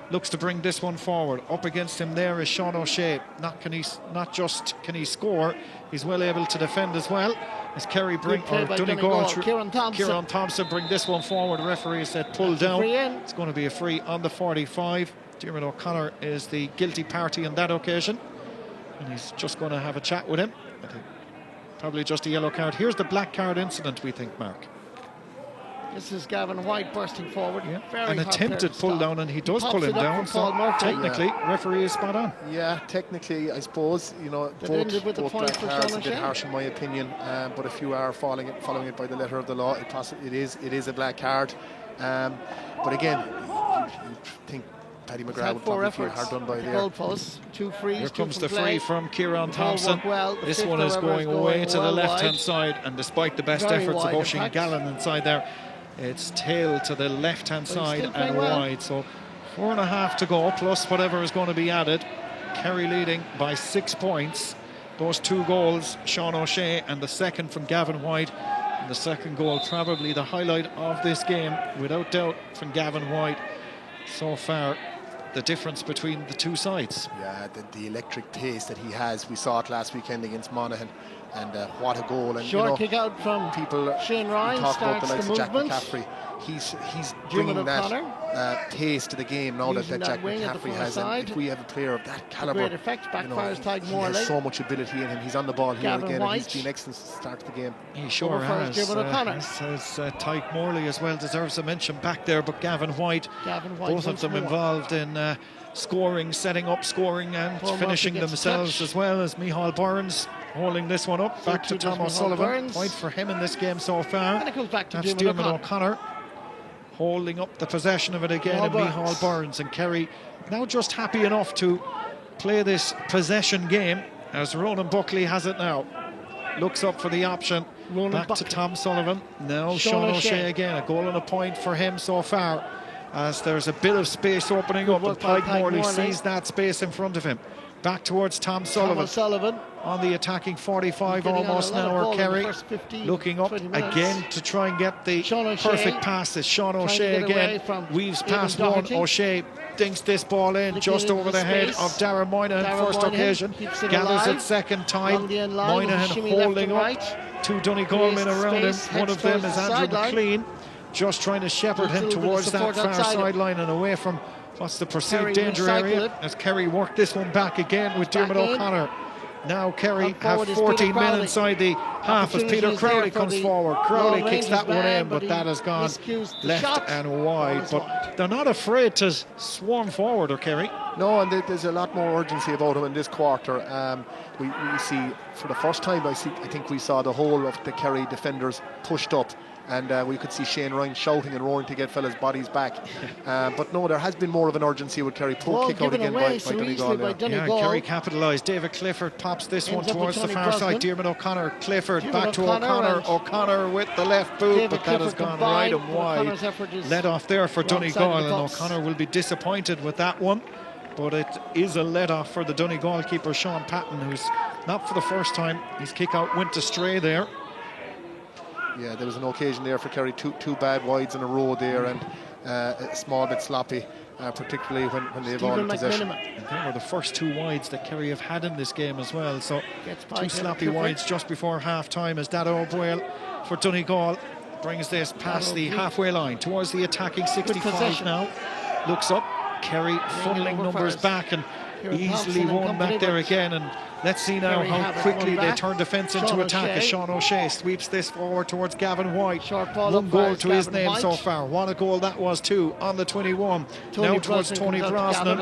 Looks to bring this one forward. Up against him there is Sean O'Shea. Not just can he score, he's well able to defend as well. As Kerry bring, or Donegal, Kieran Thompson bring this one forward. Referee said pull down. It's going to be a free on the 45. Diarmuid O'Connor is the guilty party on that occasion, and he's just going to have a chat with him. I think probably just a yellow card. Here's the black card incident, we think, Mark.
This is Gavin White bursting forward.
Yeah. An attempted pull down, and he does pull him down. So technically, referee is spot on.
Yeah, technically, I suppose, you know, both black cards a bit harsh in my opinion, but if you are following it by the letter of the law, it is a black card. But again, you think Paddy McGrath would probably feel hard done by there.
Goalposts, 2 frees.
Here comes the free from Kieran Thompson. This one is going away to the left-hand side, and despite the best efforts of Oisin Gallen inside there, it's tail to the left-hand side and wide. So 4.5 to go, plus whatever is going to be added. Kerry leading by 6 points. Those 2 goals, Sean O'Shea, and the second from Gavin White. And the second goal, probably the highlight of this game, without doubt, from Gavin White. So far, the difference between the 2 sides.
Yeah, the electric pace that he has. We saw it last weekend against Monaghan. And what a goal! And
short kick out from
people
Shane Ryan
talk about the likes
the
of Jack McCaffrey. He's bringing that pace to the game now that Jack McCaffrey has. And if we have a player of that calibre,
great effect, backfires
he has so much ability in him. He's on the ball here again, and he's been excellent to start the game.
He sure has. Tyke Morley as well deserves a mention back there, but Gavin White both of them involved in scoring, setting up, scoring, and finishing themselves, as well as Micheál Burns holding this one up. Back to Tom O'Sullivan. Point for him in this game so far.
And it comes back to
Diarmuid O'Connor holding up the possession of it again, and Micheál Burns. And Kerry now just happy enough to play this possession game, as Ronan Buckley has it now. Looks up for the option. Back to Tom Sullivan. Now Sean O'Shea again. A goal and a point for him so far, as there's a bit of space opening up, and Tyke Morley sees that space in front of him. Back towards Tom Sullivan on the attacking 45 almost now, or Kerry looking up again to try and get the perfect passes. Sean O'Shea again weaves past one. O'Shea dinks this ball in just over the head of Darren Moynihan. First occasion, gathers it second time. Moynihan holding up 2 Donegal men around him. One of them is Andrew McLean, just trying to shepherd him towards that far sideline and away from what's the perceived danger area, as Kerry work this one back again with Diarmuid O'Connor. Now Kerry have 14 men inside the half as Peter Crowley comes forward. Crowley kicks that one in, but that has gone left and wide. But they're not afraid to swarm forward, or Kerry.
No, and there's a lot more urgency about him in this quarter. We see, for the first time, I think we saw the whole of the Kerry defenders pushed up, and we could see Shane Ryan shouting and roaring to get fellas' bodies back. But no, there has been more of an urgency with Kerry. Poor kick out again by Donegal.
Yeah, Kerry capitalised. David Clifford pops this one towards the far side. Diarmuid O'Connor, Clifford back to O'Connor. O'Connor with the left boot, but that has gone right and wide. Let off there for Donegal, and O'Connor will be disappointed with that one. But it is a let-off for the Donegal keeper, Sean Patton, who's not for the first time. His kick-out went astray there.
Yeah, there was an occasion there for Kerry, two bad wides in a row there, and a small bit sloppy, particularly when they have all in possession.
And they were the first two wides that Kerry have had in this game as well. So two sloppy wides just before half-time as Dado O'Boyle for Donegal brings this past the halfway line towards the attacking 65 now. Looks up. Kerry fumbling numbers back and easily won back there again, and let's see now how quickly they turn defence into attack as Sean O'Shea sweeps this forward towards Gavin White. One goal to his name so far. What a goal that was too on the 21. Now towards Tony Brosnan,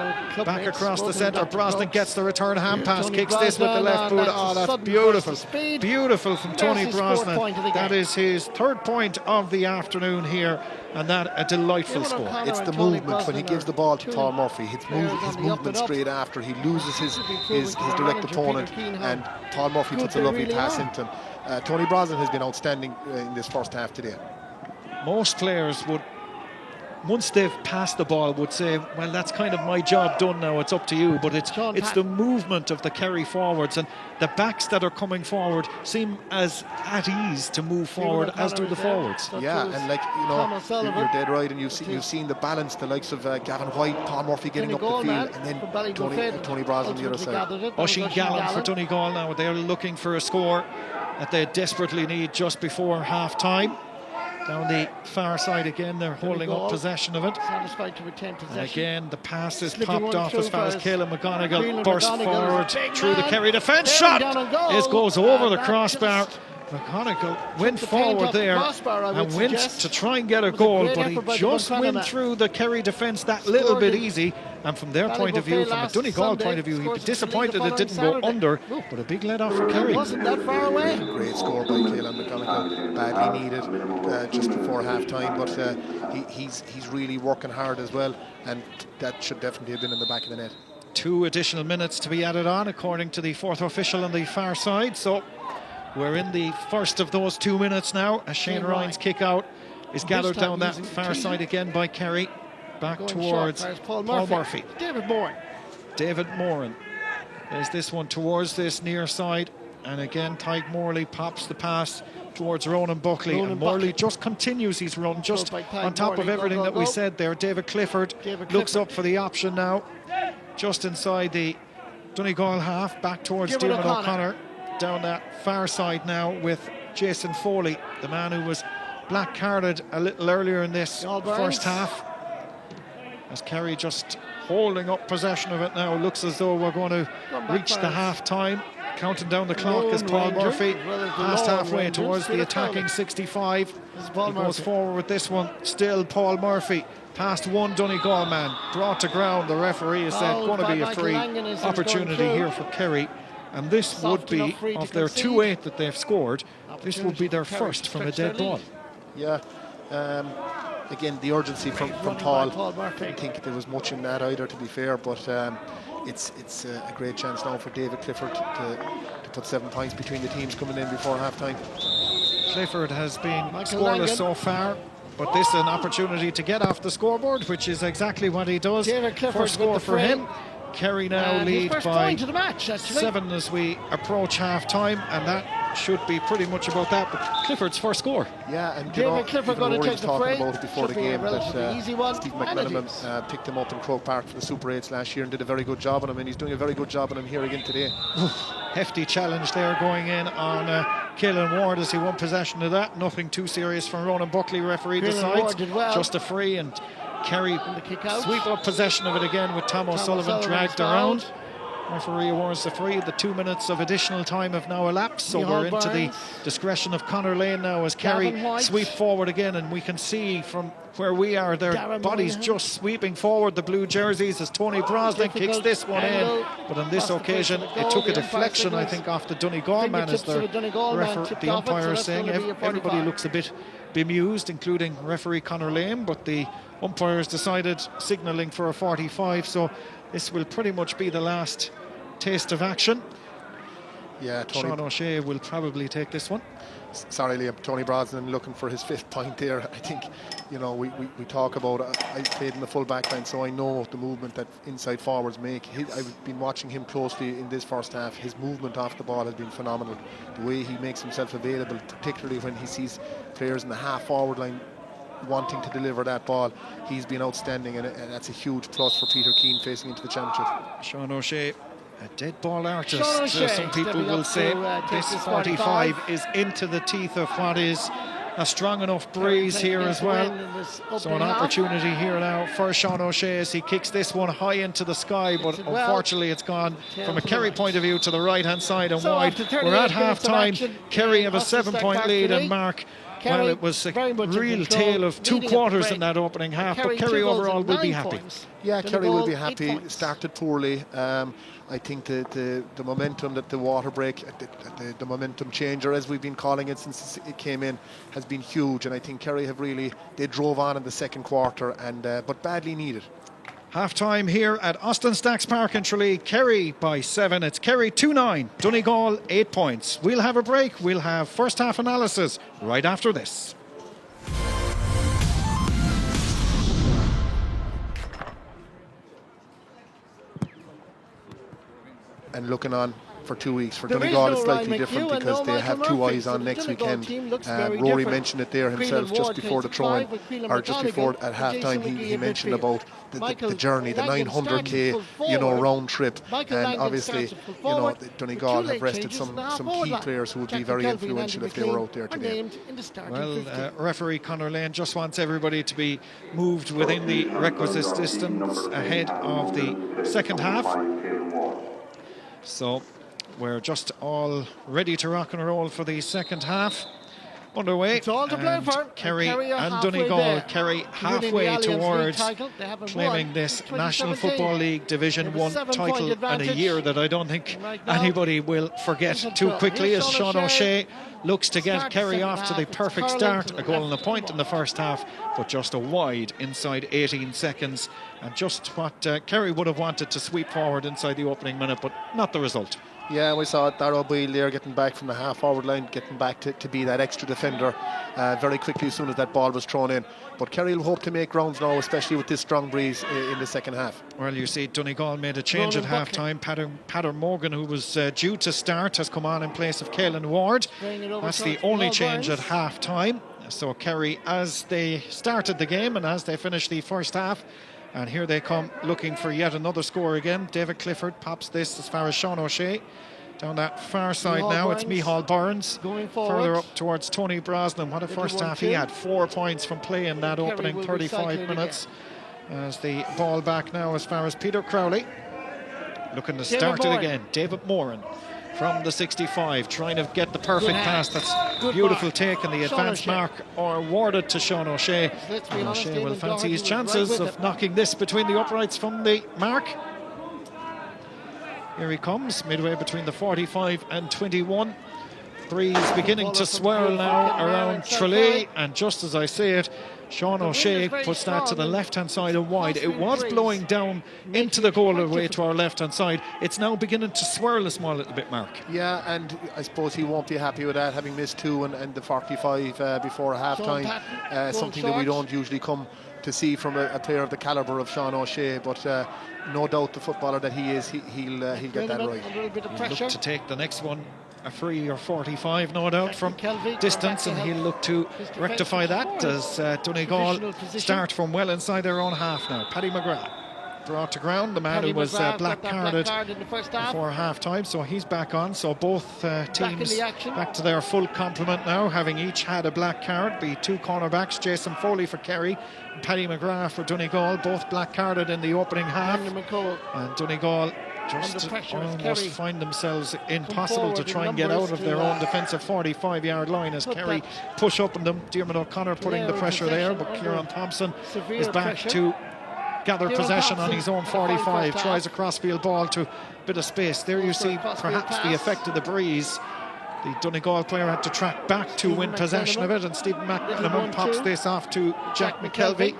back across the centre. Brosnan gets the return hand pass, kicks this with the left boot. Oh, that's beautiful. Beautiful from Tony Brosnan. That is his third point of the afternoon here, and that a delightful score.
It's the movement when he gives the ball to Paul Murphy. His movement straight after. He loses his direct opponent, and Paul Murphy puts a lovely pass into him. Tony Brosnan has been outstanding in this first half today.
Most players would, once they've passed the ball, would say, well, that's kind of my job done now, it's up to you. But it's the movement of the Kerry forwards, and the backs that are coming forward seem as at ease to move forward as do the forwards.
Yeah, and like, you know, you're dead right, and you've seen the balance, the likes of Gavin White, Paul Murphy getting up the field, and then Tony Brosnan on the other side.
Oisin Gallen for Donegal now. They're looking for a score that they desperately need just before half-time. Down the far side again, they're holding up possession of it.
Satisfied to retain possession.
And again, the pass is popped off as far as Caelan McGonigal burst forward through the Kerry defence. Shot! It goes over the crossbar. McGonigal went forward there and went to try and get a goal, but he just went through the Kerry defence that little bit easy. And from their point of view, from a Donegal point of view, he'd be disappointed it didn't go under, but a big let-off for Kerry.
Wasn't that far away.
Great score by Caelan McGonigal, badly needed just before half-time, but he's really working hard as well, and that should definitely have been in the back of the net. 2
additional minutes to be added on, according to the fourth official on the far side, so we're in the first of those 2 minutes now, as Shane Ryan's kick-out is gathered down that far side again by Kerry. Back towards Paul Murphy. David Moran. There's this one towards this near side, and again Tadhg Morley pops the pass towards Ronan Buckley, and Morley just continues his run just on top of everything that we said there. David Clifford looks up for the option now, just inside the Donegal half, back towards Diarmuid O'Connor, down that far side now with Jason Foley, the man who was black carded a little earlier in this first half. As Kerry just holding up possession of it now. Looks as though we're going to reach the half-time. Counting down the clock as Paul Murphy past halfway towards the attacking 65. He goes forward with this one. Still Paul Murphy past one Donegal man. Brought to ground. The referee has said going to be a free opportunity here for Kerry. And this would be, of their 2-8 that they've scored, this would be their first from a dead ball.
Yeah. Again, the urgency from Paul. I don't think there was much in that either, to be fair, but it's a great chance now for David Clifford to put 7 points between the teams coming in before half-time.
Clifford has been scoreless so far, but this is an opportunity to get off the scoreboard, which is exactly what he does. First score for him. Kerry now lead by 7 as we approach half-time, and that should be pretty much about that. But Clifford's first score.
Yeah, and Clifford going to take the talking about it before the game that Steve McMenamin picked him up in Croke Park for the Super 8s last year and did a very good job on him, and he's doing a very good job on him here again today.
Hefty challenge there going in on Caelan Ward as he won possession of that. Nothing too serious from Ronan Buckley, referee decides. Just a free, and Kerry sweep up possession of it again with Tom O'Sullivan dragged around. Referee awards the free. The 2 minutes of additional time have now elapsed, so we're into the discretion of Conor Lane now as Kerry sweep forward again, and we can see from where we are their bodies just sweeping forward, the blue jerseys, as Tony Brosnan kicks this one in, but on this occasion it took a deflection, I think, off the Donegal man, as the umpire is saying. Everybody looks a bit bemused, including referee Conor Lane, but the umpires decided signalling for a 45, so this will pretty much be the last taste of action. Yeah, Sean O'Shea will probably take this one.
Sorry, Liam. Tony Brosnan looking for his 5th point there. I think, you know, we talk about, I played in the full back line, so I know the movement that inside forwards make. I've been watching him closely in this first half. His movement off the ball has been phenomenal. The way he makes himself available, particularly when he sees players in the half forward line wanting to deliver that ball, he's been outstanding, and that's a huge plus for Peter Keane facing into the championship.
Sean O'Shea, a dead ball artist, some people will say. This 45 is into the teeth of what is a strong enough breeze here as well. So an opportunity here now for Sean O'Shea as he kicks this one high into the sky, but unfortunately it's gone from a Kerry point of view to the right hand side and wide. We're at half time. Kerry have a 7-point lead, and Mark, well, it was a real tale of 2 quarters in that opening half, but Kerry overall will be happy.
Yeah, Kerry will be happy. Started poorly. I think the momentum that the water break, the momentum changer, as we've been calling it since it came in, has been huge. And I think Kerry have really, they drove on in the second quarter, and but badly needed.
Half-time here at Austin Stacks Park in Tralee. Kerry by 7. It's Kerry 2-9. Donegal 8 points. We'll have a break. We'll have first half analysis right after this.
And looking on for 2 weeks. For Donegal, it's slightly different because they have 2 eyes on next weekend. Rory mentioned it there himself just before the throw-in, or just before at half-time. He mentioned about the journey, the 900k, you know, round trip, and obviously, you know, Donegal have rested some key players who would be very influential if they were out there today.
Well, referee Conor Lane just wants everybody to be moved within the requisite distance ahead of the second half. So we're just all ready to rock and roll for the second half. Underway.
It's all to play for.
Kerry and Donegal. Kerry halfway towards claiming this National Football League Division 1 title in a year that I don't think anybody will forget too quickly, as Sean O'Shea looks to get Kerry off to the perfect start. A goal and a point in the first half, but just a wide inside 18 seconds. And just what Kerry would have wanted to sweep forward inside the opening minute, but not the result.
Yeah, we saw Darragh Boyle there getting back from the half-forward line, getting back to be that extra defender very quickly as soon as that ball was thrown in. But Kerry will hope to make grounds now, especially with this strong breeze in the second half.
Well, you see, Donegal made a change at half-time. Patter Morgan, who was due to start, has come on in place of Caelan Ward. That's the only change at half-time. So Kerry, as they started the game and as they finished the first half, and here they come looking for yet another score again. David Clifford pops this as far as Sean O'Shea. Down that far side now, it's Micheál Burns.
Going forward.
Further up towards Tony Brosnan. What a first half he had. 4 points from play in that opening 35 minutes. As the ball back now as far as Peter Crowley. Looking to start it again. David Moran from the 65, trying to get the perfect pass. That's beautiful take, and the advanced mark are awarded to Sean O'Shea. O'Shea will fancy his chances of knocking this between the uprights from the mark. Here he comes, midway between the 45 and 21. Breeze beginning to swirl now around Tralee, and just as I say it, Sean O'Shea puts that to the left-hand side and wide. It was blowing down into the goal away to our left-hand side. It's now beginning to swirl a small little bit, Mark.
Yeah, and I suppose he won't be happy with that, having missed 2 and the 45 before half-time. Something that we don't usually come to see from a player of the calibre of Sean O'Shea, but no doubt the footballer that he is, he'll get that right.
He'll look to take the next one a free or 45, no doubt, from distance, and he'll look to rectify that as Donegal start from well inside their own half now. Paddy McGrath brought to ground, the man who was black carded before half time, so he's back on. So both teams back to their full complement now, having each had a black card. Be 2 cornerbacks, Jason Foley for Kerry and Paddy McGrath for Donegal, both black carded in the opening half. And Donegal just almost find themselves impossible to try and get out of their own defensive 45-yard line as Kerry push up on them. Diarmuid O'Connor putting the pressure there, but Kieran Thompson is back to gather possession on his own 45, tries a crossfield ball to a bit of space. There you see perhaps the effect of the breeze. The Donegal player had to track back to win possession of it, and Stephen McManaman pops this off to Jack McKelvey.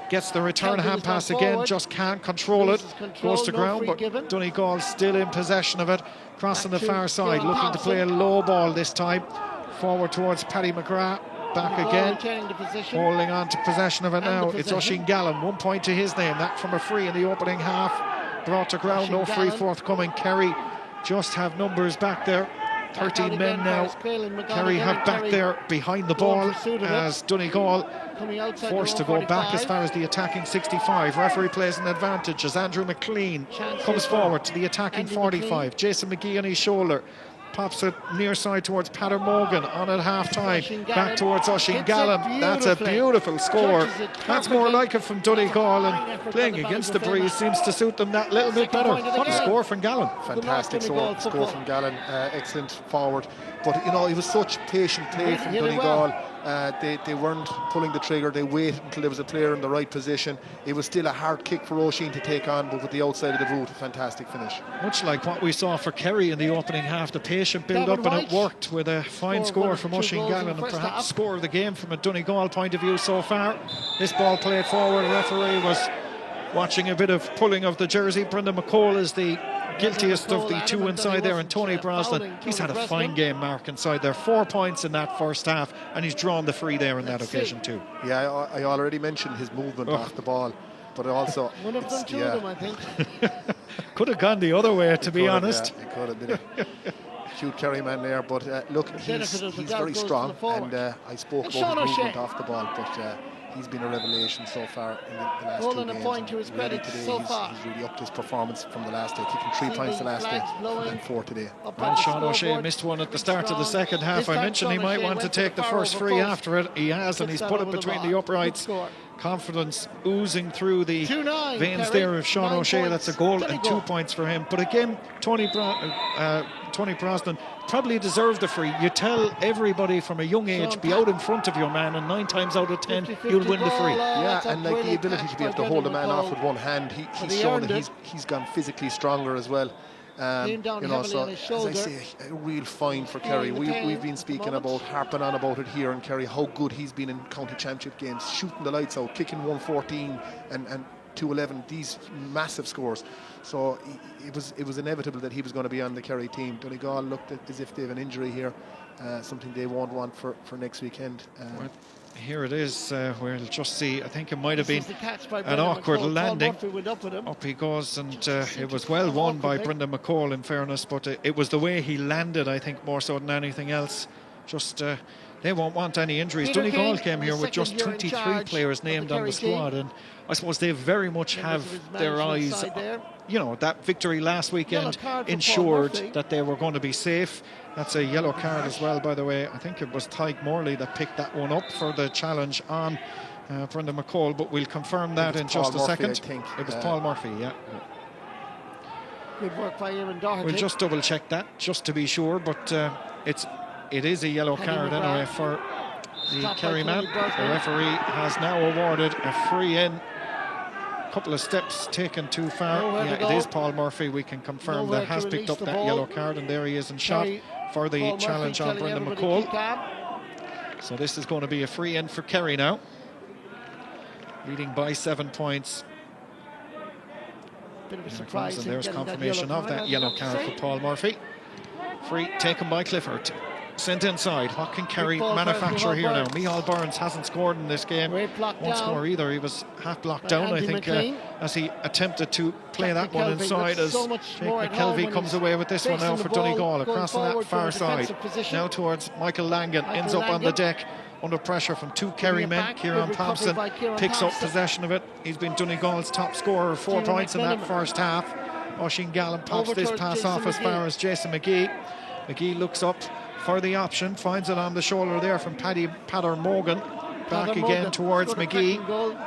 Gets the return hand pass again, just can't control it. Goes to ground, but Donegal still in possession of it. Crossing the far side, looking to play a low ball this time. Forward towards Paddy McGrath. Back again, holding on to possession of it now. It's Oisín Gallen, 1 point to his name. That from a free in the opening half. Brought to ground, no free forthcoming. Kerry just have numbers back there. 13 men now. Kerry have back there behind the ball as Donegal forced to go back as far as the attacking 65. Referee plays an advantage as Andrew McLean comes forward to the attacking 45. Jason McGee on his shoulder. Pops it near side towards Peadar Morgan on at half time. Back towards Oisín Gallen. That's a beautiful score. That's more like it from Donegal, and playing against the breeze seems to suit them that little bit better. What a score from Gallen.
Fantastic score from Gallen. Excellent forward. But you know, it was such patient play from Donegal. They weren't pulling the trigger. They waited until there was a player in the right position. It was still a hard kick for Oisín to take on, but with the outside of the boot, fantastic finish.
Much like what we saw for Kerry in the opening half, the patient build-up, and it worked with a fine score from Oisín Gallen, and perhaps score of the game from a Donegal point of view so far. This ball played forward. The referee was watching a bit of pulling of the jersey. Brendan McCall is the guiltiest of the two inside there, and Tony Brosnan, he's had a fine game, Mark, inside there. 4 points in that first half, and he's drawn the free there in that occasion too.
Yeah, I already mentioned his movement off the ball, but also
one of them, two of them, I think.
Could have gone the other way, to be honest.
Yeah, it could have been a cute Kerry man there, but look, he's very strong, and I spoke about his movement off the ball, but he's been a revelation so far in the last two games.
A point to his credit so far.
He's really upped his performance from the last day, kicking 3 points the last day and 4 today.
And Sean O'Shea missed one at the start of the second half. I mentioned he might want to take the first free after it. He has, and he's put it between the uprights. Confidence oozing through the veins there of Sean O'Shea. That's a goal and 2 points for him. But again, Tony Brosnan probably deserved the free. You tell everybody from a young age, be out in front of your man, and 9 times out of 10 you'll win the free.
Yeah, and like the ability to be able to hold a man off with one hand, he's shown that he's gone physically stronger as well. You know, so as I say, a real find for Kerry. We've been speaking about, harping on about it here in Kerry, how good he's been in county championship games, shooting the lights out, kicking 114 and 211, these massive scores. So it was inevitable that he was going to be on the Kerry team. Donegal looked as if they have an injury here, something they won't want for next weekend.
Here it is, we'll just see. I think it might have been an awkward landing. Up he goes, and it was well won by Brendan McCall, in fairness, but it was the way he landed, I think, more so than anything else. Just they won't want any injuries. Donegal came here with just 23 players named on the squad, and I suppose they very much have their eyes, you know, that victory last weekend ensured that they were going to be safe. That's a yellow card as well, by the way. I think it was Tyke Morley that picked that one up for the challenge on Brendan McCall, but we'll confirm that in just a second. It was Paul Murphy, yeah.
Good work by Eamon Doherty.
We'll just double check that just to be sure, but it is a yellow card anyway for the Kerry man. The referee has now awarded a free in. Couple of steps taken too far. Yeah, it is Paul Murphy. We can confirm that has picked up that yellow card, and there he is in shot for the challenge on Brendan McCall. So this is going to be a free in for Kerry now, leading by 7 points.
Bit of a surprise.
And there's confirmation of that yellow card for Paul Murphy. Free taken by Clifford. Sent inside. What can Kerry manufacture here now? Micheál Burns hasn't scored in this game. Won't score either. He was half blocked down, I think, as he attempted to play that one inside, as Jake McKelvey comes away with this one now for Donegal across on that far side. Now towards Michael Langan. Ends up on the deck under pressure from two Kerry men. Kieran Thompson picks up possession of it. He's been Donegal's top scorer, 4 points in that first half. Oisín Gallen pops this pass off as far as Jason McGee. McGee looks up for the option, finds it on the shoulder there from Peadar Morgan. Back again towards McGee,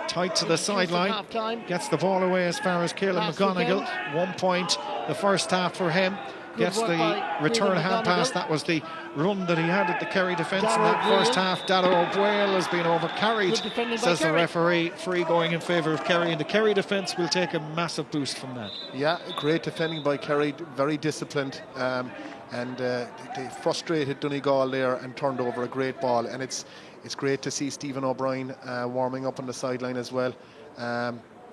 tight to the sideline, gets the ball away as far as Caelan McGonigal. 1 point the first half for him. Gets the return hand pass. That was the run that he had at the Kerry defence in that first half. Dara O'Boyle has been overcarried, says the referee. Free going in favour of Kerry, and the Kerry defence will take a massive boost from that.
Yeah, great defending by Kerry, very disciplined, and they frustrated Donegal there and turned over a great ball. And it's great to see Stephen O'Brien warming up on the sideline as well,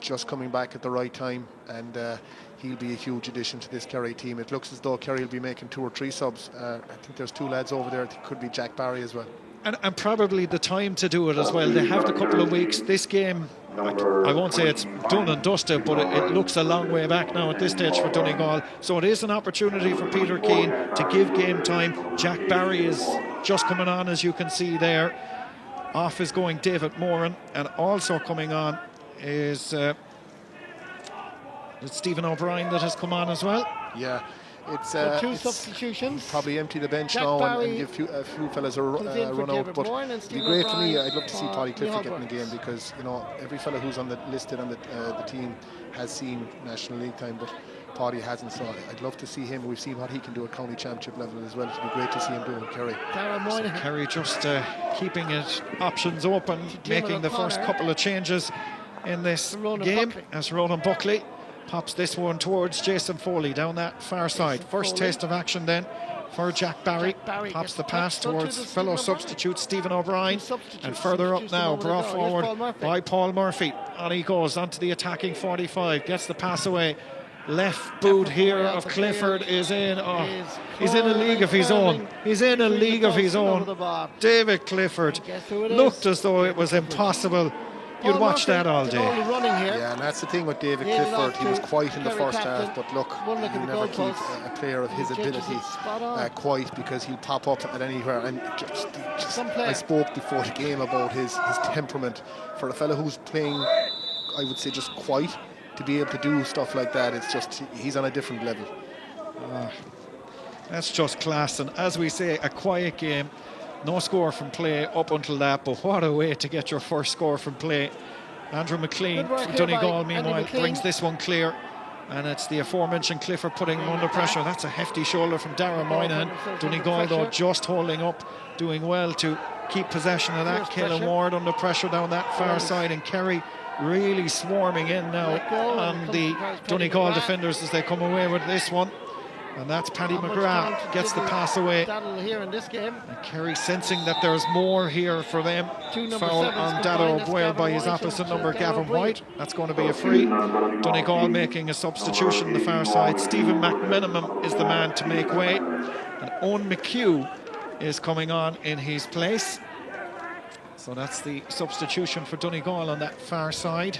just coming back at the right time, and he'll be a huge addition to this Kerry team. It looks as though Kerry will be making 2 or 3 subs. I think there's 2 lads over there. It could be Jack Barry as well.
And probably the time to do it as well. They have the couple of weeks. This game, I won't say it's done and dusted, but it looks a long way back now at this stage for Donegal. So it is an opportunity for Peter Keane to give game time. Jack Barry is just coming on, as you can see there. Off is going David Moran, and also coming on is Stephen O'Brien that has come on as well.
Yeah, it's
2 substitutions.
Probably empty the bench
Jack
now
Barry
and give a few fellas a run out. But it'd be great for me. I'd love to see Paddy Clifford get in the game, because every fella who's listed on the team has seen National League time, but Paddy hasn't. So I'd love to see him. We've seen what he can do at county championship level as well. It'd be great to see him doing it, Kerry.
So Kerry just keeping it options open, making the first couple of changes in this game as Ronan Buckley pops this one towards Jason Foley down that far side. First taste of action then for Jack Barry. Pops the pass towards fellow substitute Stephen O'Brien, and further up now, brought forward by Paul Murphy. On he goes onto the attacking 45, gets the pass away. Left boot here of Clifford is in. Oh, he's in a league of his own. He's in a league of his own. David Clifford looked as though it was impossible. You'd watch that all day.
Yeah, and that's the thing with David Clifford. He was quiet in the first half, but look, you never keep a player of his ability quiet, because he'll pop up at anywhere. And just I spoke before the game about his temperament. For a fellow who's playing, I would say, just quiet, to be able to do stuff like that, it's just, he's on a different level.
That's just class. And as we say, a quiet game. No score from play up until that, but what a way to get your first score from play. Andrew McLean from Donegal, meanwhile, brings this one clear, and it's the aforementioned Clifford putting him under pressure. That's a hefty shoulder from Darragh Moynihan. Donegal, though, just holding up, doing well to keep possession of that. Caelan Ward under pressure down that far side, and Kerry really swarming in now on the Donegal defenders as they come away with this one. And that's Paddy McGrath, gets the pass away. And Kerry sensing that there's more here for them. Foul on Dara O'Boyle by his opposite number, Gavin White. That's going to be a free. Donegal making a substitution on the far side. Stephen McMenamin is the man to make way. And Owen McHugh is coming on in his place. So that's the substitution for Donegal on that far side.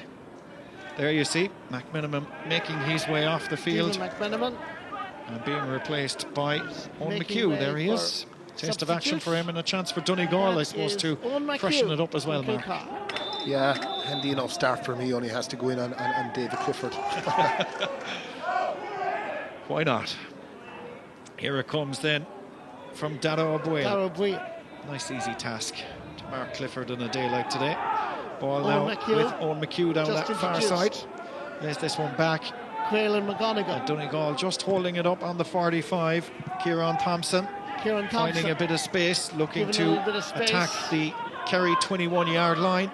There you see McMenamin making his way off the field. And being replaced by Owen McHugh. There he is. Taste of action for him, and a chance for Donegal, I suppose, to freshen it up as well, Mark.
Yeah, handy enough start for me. Only has to go in on David Clifford.
Why not? Here it comes then from Dara O'Boyle. Nice easy task to mark Clifford on a day like today. Ball now with Owen McHugh down that far side. There's this one back.
Caelan McGonigal.
Donegal just holding it up on the 45. Kieran Thompson finding a bit of space, looking to attack the Kerry 21-yard line.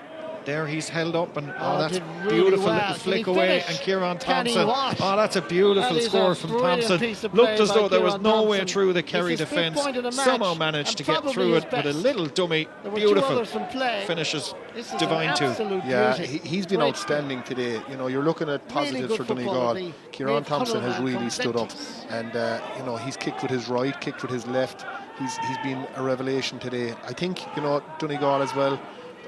There he's held up, and that's beautiful little flick away, and Kieran Thompson. Oh, that's a beautiful score from Thompson. Looked as though there was no way through the Kerry defence. Somehow managed to get through it with a little dummy. Beautiful finishes, divine too.
Yeah, he's been outstanding today. You know, you're looking at positives for Donegal. Kieran Thompson has really stood up, and you know, he's kicked with his right, kicked with his left. He's been a revelation today. I think, you know, Donegal as well.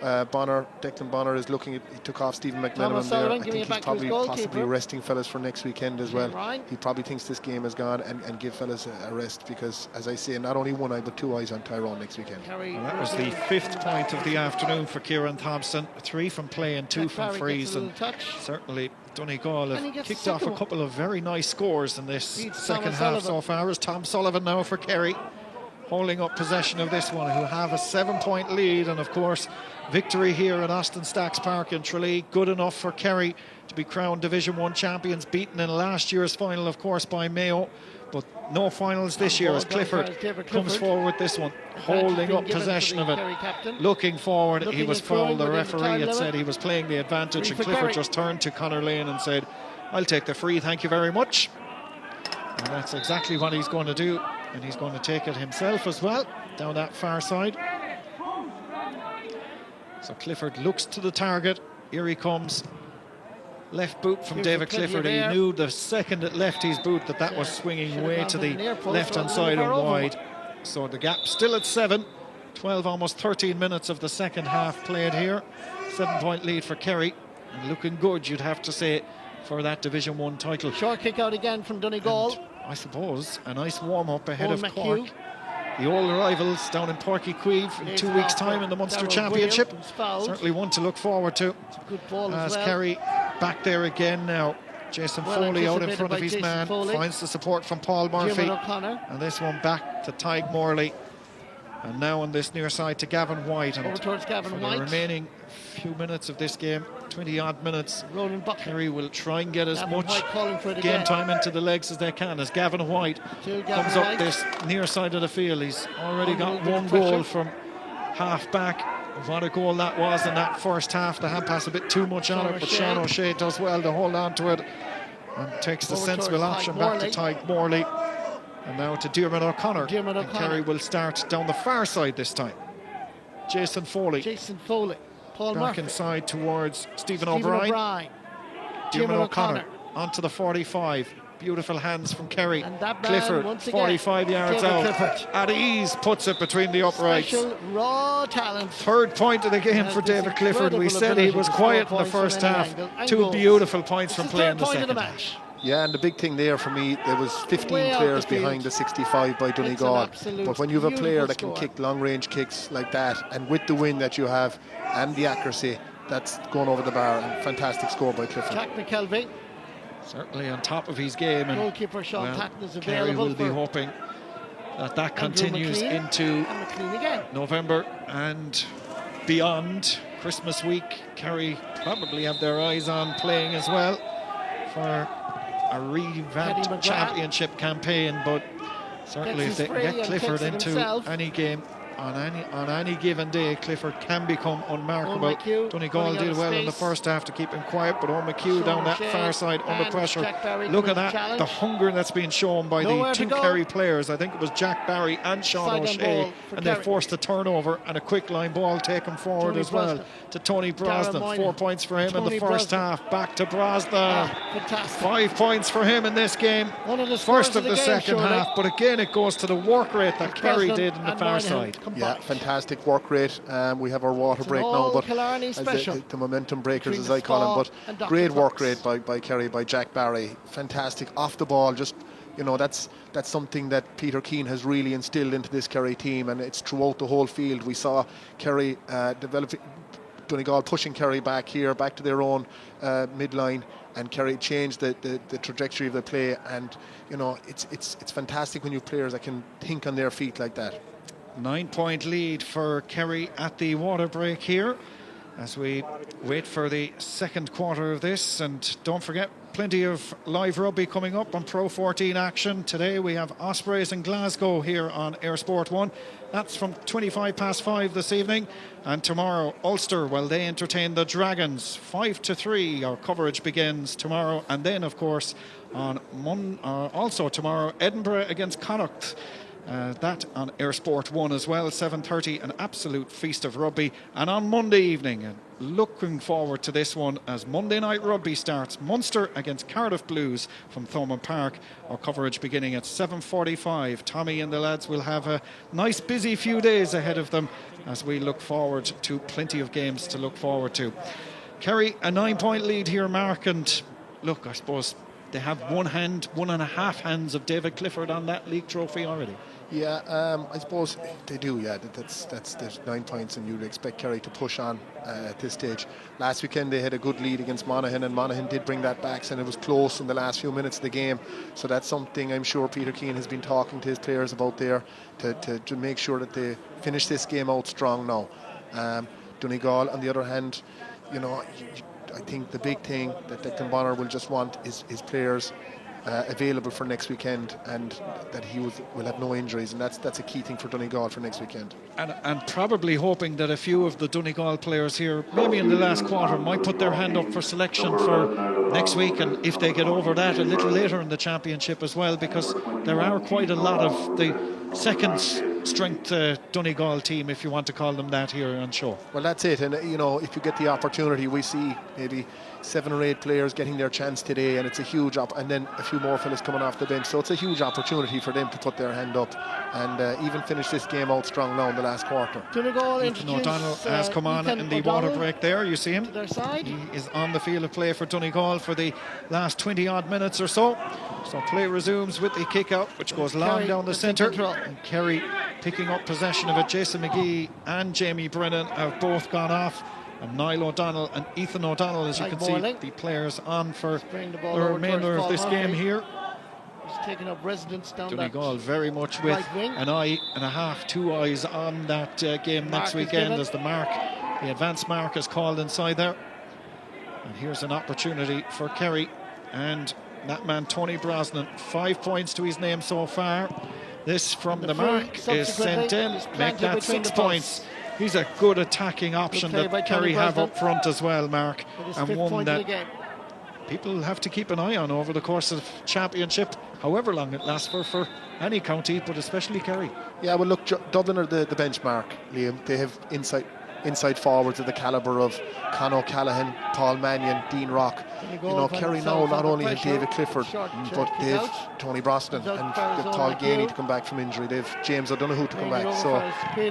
Declan Bonner is looking at, he took off Stephen McMenamin there. I think he's probably possibly resting fellas for next weekend as well. He probably thinks this game is gone, and give fellas a rest, because, as I say, not only one eye but 2 eyes on Tyrone next weekend.
Well, that was the 5th point of the afternoon for Kieran Thompson. 3 from play and 2 from frees, and certainly Donegal have kicked off a couple of very nice scores in this second half so far. As Tom Sullivan now for Kerry. holding up possession of this one, who have a 7-point lead, and of course victory here at Austin Stacks Park in Tralee, good enough for Kerry to be crowned Division 1 champions, beaten in last year's final of course by Mayo, but no finals this year as Clifford comes forward with this one, holding up possession of it, looking forward. He was fouled. The referee had said he was playing the advantage, and Clifford just turned to Conor Lane and said, "I'll take the free, thank you very much." And that's exactly what he's going to do, and he's going to take it himself as well down that far side. So Clifford looks to the target. Here he comes. Left boot from David Clifford. He knew the second it left his boot that was swinging way to the left-hand side and wide. So the gap still at 7. 12, almost 13 minutes of the second half played here. 7-point lead for Kerry. And looking good, you'd have to say, for that Division 1 title.
Short kick out again from Donegal.
And I suppose a nice warm-up ahead of Cork. The old rivals down in Páirc Uí Chaoimh in 2 weeks' time in the Munster Championship. Certainly one to look forward to.
Good ball as well.
Kerry back there again now. Jason Foley out in front of his man. Finds the support from Paul Murphy. And this one back to Tyke Morley. And now on this near side to Gavin White. And
over towards Gavin White.
The remaining few minutes of this game, 20-odd minutes, Kerry will try and get as much game time into the legs as they can, as Gavin White comes up this near side of the field. He's already got one goal from half back. What a goal that was in that first half. The hand pass a bit too much on it, but Sean O'Shea does well to hold on to it and takes the sensible option back to Tyke Morley. And now to Diarmuid O'Connor. And Kerry will start down the far side this time. Jason Foley.
Paul
back
Murphy.
Inside towards Stephen O'Brien. Diarmuid O'Connor onto the 45. Beautiful hands from Kerry. Clifford, 45 yards out. At ease, puts it between the uprights.
Special raw talent.
Third point of the game for David Clifford. We said he was quiet in the first half. Two beautiful points from play in the second half.
Yeah, and the big thing there for me, there was 15 players behind the 65 by Donegal. But when you have a player that can kick long-range kicks like that, and with the win that you have and the accuracy, that's going over the bar. And fantastic score by Clifford.
Jack McKelvey.
Certainly on top of his game. And
goalkeeper Sean Patton is available.
Kerry will be hoping that continues into November and beyond. Christmas week, Kerry probably have their eyes on playing as well for a revamped championship campaign, but certainly if they can get Clifford into any game on any given day, Clifford can become unmarkable. Donegal did well in the first half to keep him quiet, but Owen McHugh down that far side under pressure. Look at that, the hunger that's being shown by the two Kerry players. I think it was Jack Barry and Sean O'Shea, and they forced a turnover and a quick line ball taken forward as well to Tony Brosnan. 4 points for him in the first half. Back to Brosnan. 5 points for him in this game. First of the second half, but again it goes to the work rate that Kerry did in the far side.
Yeah, fantastic work rate. We have our water break now, but the momentum breakers as I call them, but great work rate by Kerry, by Jack Barry. Fantastic off the ball, just that's something that Peter Keane has really instilled into this Kerry team, and it's throughout the whole field. We saw Kerry developing, Donegal pushing Kerry back to their own midline, and Kerry changed the trajectory of the play, and it's fantastic when you have players that can think on their feet like that.
9-point lead for Kerry at the water break here as we wait for the second quarter of this. And don't forget, plenty of live rugby coming up on Pro 14 action. Today we have Ospreys in Glasgow here on Air Sport 1. That's from 5:25 this evening. And tomorrow, Ulster, well, they entertain the Dragons. 5 to 3, our coverage begins tomorrow. And then, of course, on also tomorrow, Edinburgh against Connacht. That on Air Sport 1 as well, 7:30, an absolute feast of rugby. And on Monday evening, and looking forward to this one as Monday night rugby starts, Munster against Cardiff Blues from Thomond Park. Our coverage beginning at 7:45. Tommy and the lads will have a nice busy few days ahead of them as we look forward to plenty of games to look forward to. Kerry, a 9-point lead here, Mark, and look, I suppose they have one and a half hands of David Clifford on that league trophy already.
Yeah, I suppose they do. Yeah, there's 9 points, and you'd expect Kerry to push on at this stage. Last weekend they had a good lead against Monaghan, and Monaghan did bring that back, and it was close in the last few minutes of the game. So that's something I'm sure Peter Keane has been talking to his players about there to make sure that they finish this game out strong now. Donegal, on the other hand, you know, I think the big thing that Declan Bonner will just want is his players available for next weekend, and that he will have no injuries, and that's a key thing for Donegal for next weekend.
And probably hoping that a few of the Donegal players here, maybe in the last quarter, might put their hand up for selection for next week, and if they get over that a little later in the championship as well, because there are quite a lot of the second strength Donegal team, if you want to call them that, here on show.
Well, that's it, and you know, if you get the opportunity, we see maybe 7 or 8 players getting their chance today, and it's a huge and then a few more fellas coming off the bench, so it's a huge opportunity for them to put their hand up and even finish this game out strong now in the last quarter.
Ethan O'Donnell has come on in the water break there. You see him.
To their side.
He is on the field of play for Donegal for the last 20 odd minutes or so. So play resumes with the kick out, which goes long
Kerry
down the centre. And Kerry picking up possession of it. Jason McGee and Jamie Brennan have both gone off. And Niall O'Donnell and Ethan O'Donnell, as you can see, the players on for the remainder of this game here.
He's taking up residence down
Donegal very much with an eye and a half, 2 eyes on that game next weekend, as the advanced mark is called inside there. And here's an opportunity for Kerry, and that man Tony Brosnan, 5 points to his name so far. This from the mark is sent in, make that 6 points. He's a good attacking option that Kerry have up front as well, Mark, and one that people have to keep an eye on over the course of championship, however long it lasts for any county, but especially Kerry. Yeah,
well, look, Dublin are the benchmark, Liam. They have inside forwards of the calibre of Con O'Callaghan, Paul Mannion, Dean Rock. You know, Kerry now not only have David Clifford, but they've Tony Brosnan, and they've Paul Ganey to come back from injury. They've James O'Donoghue to come back. So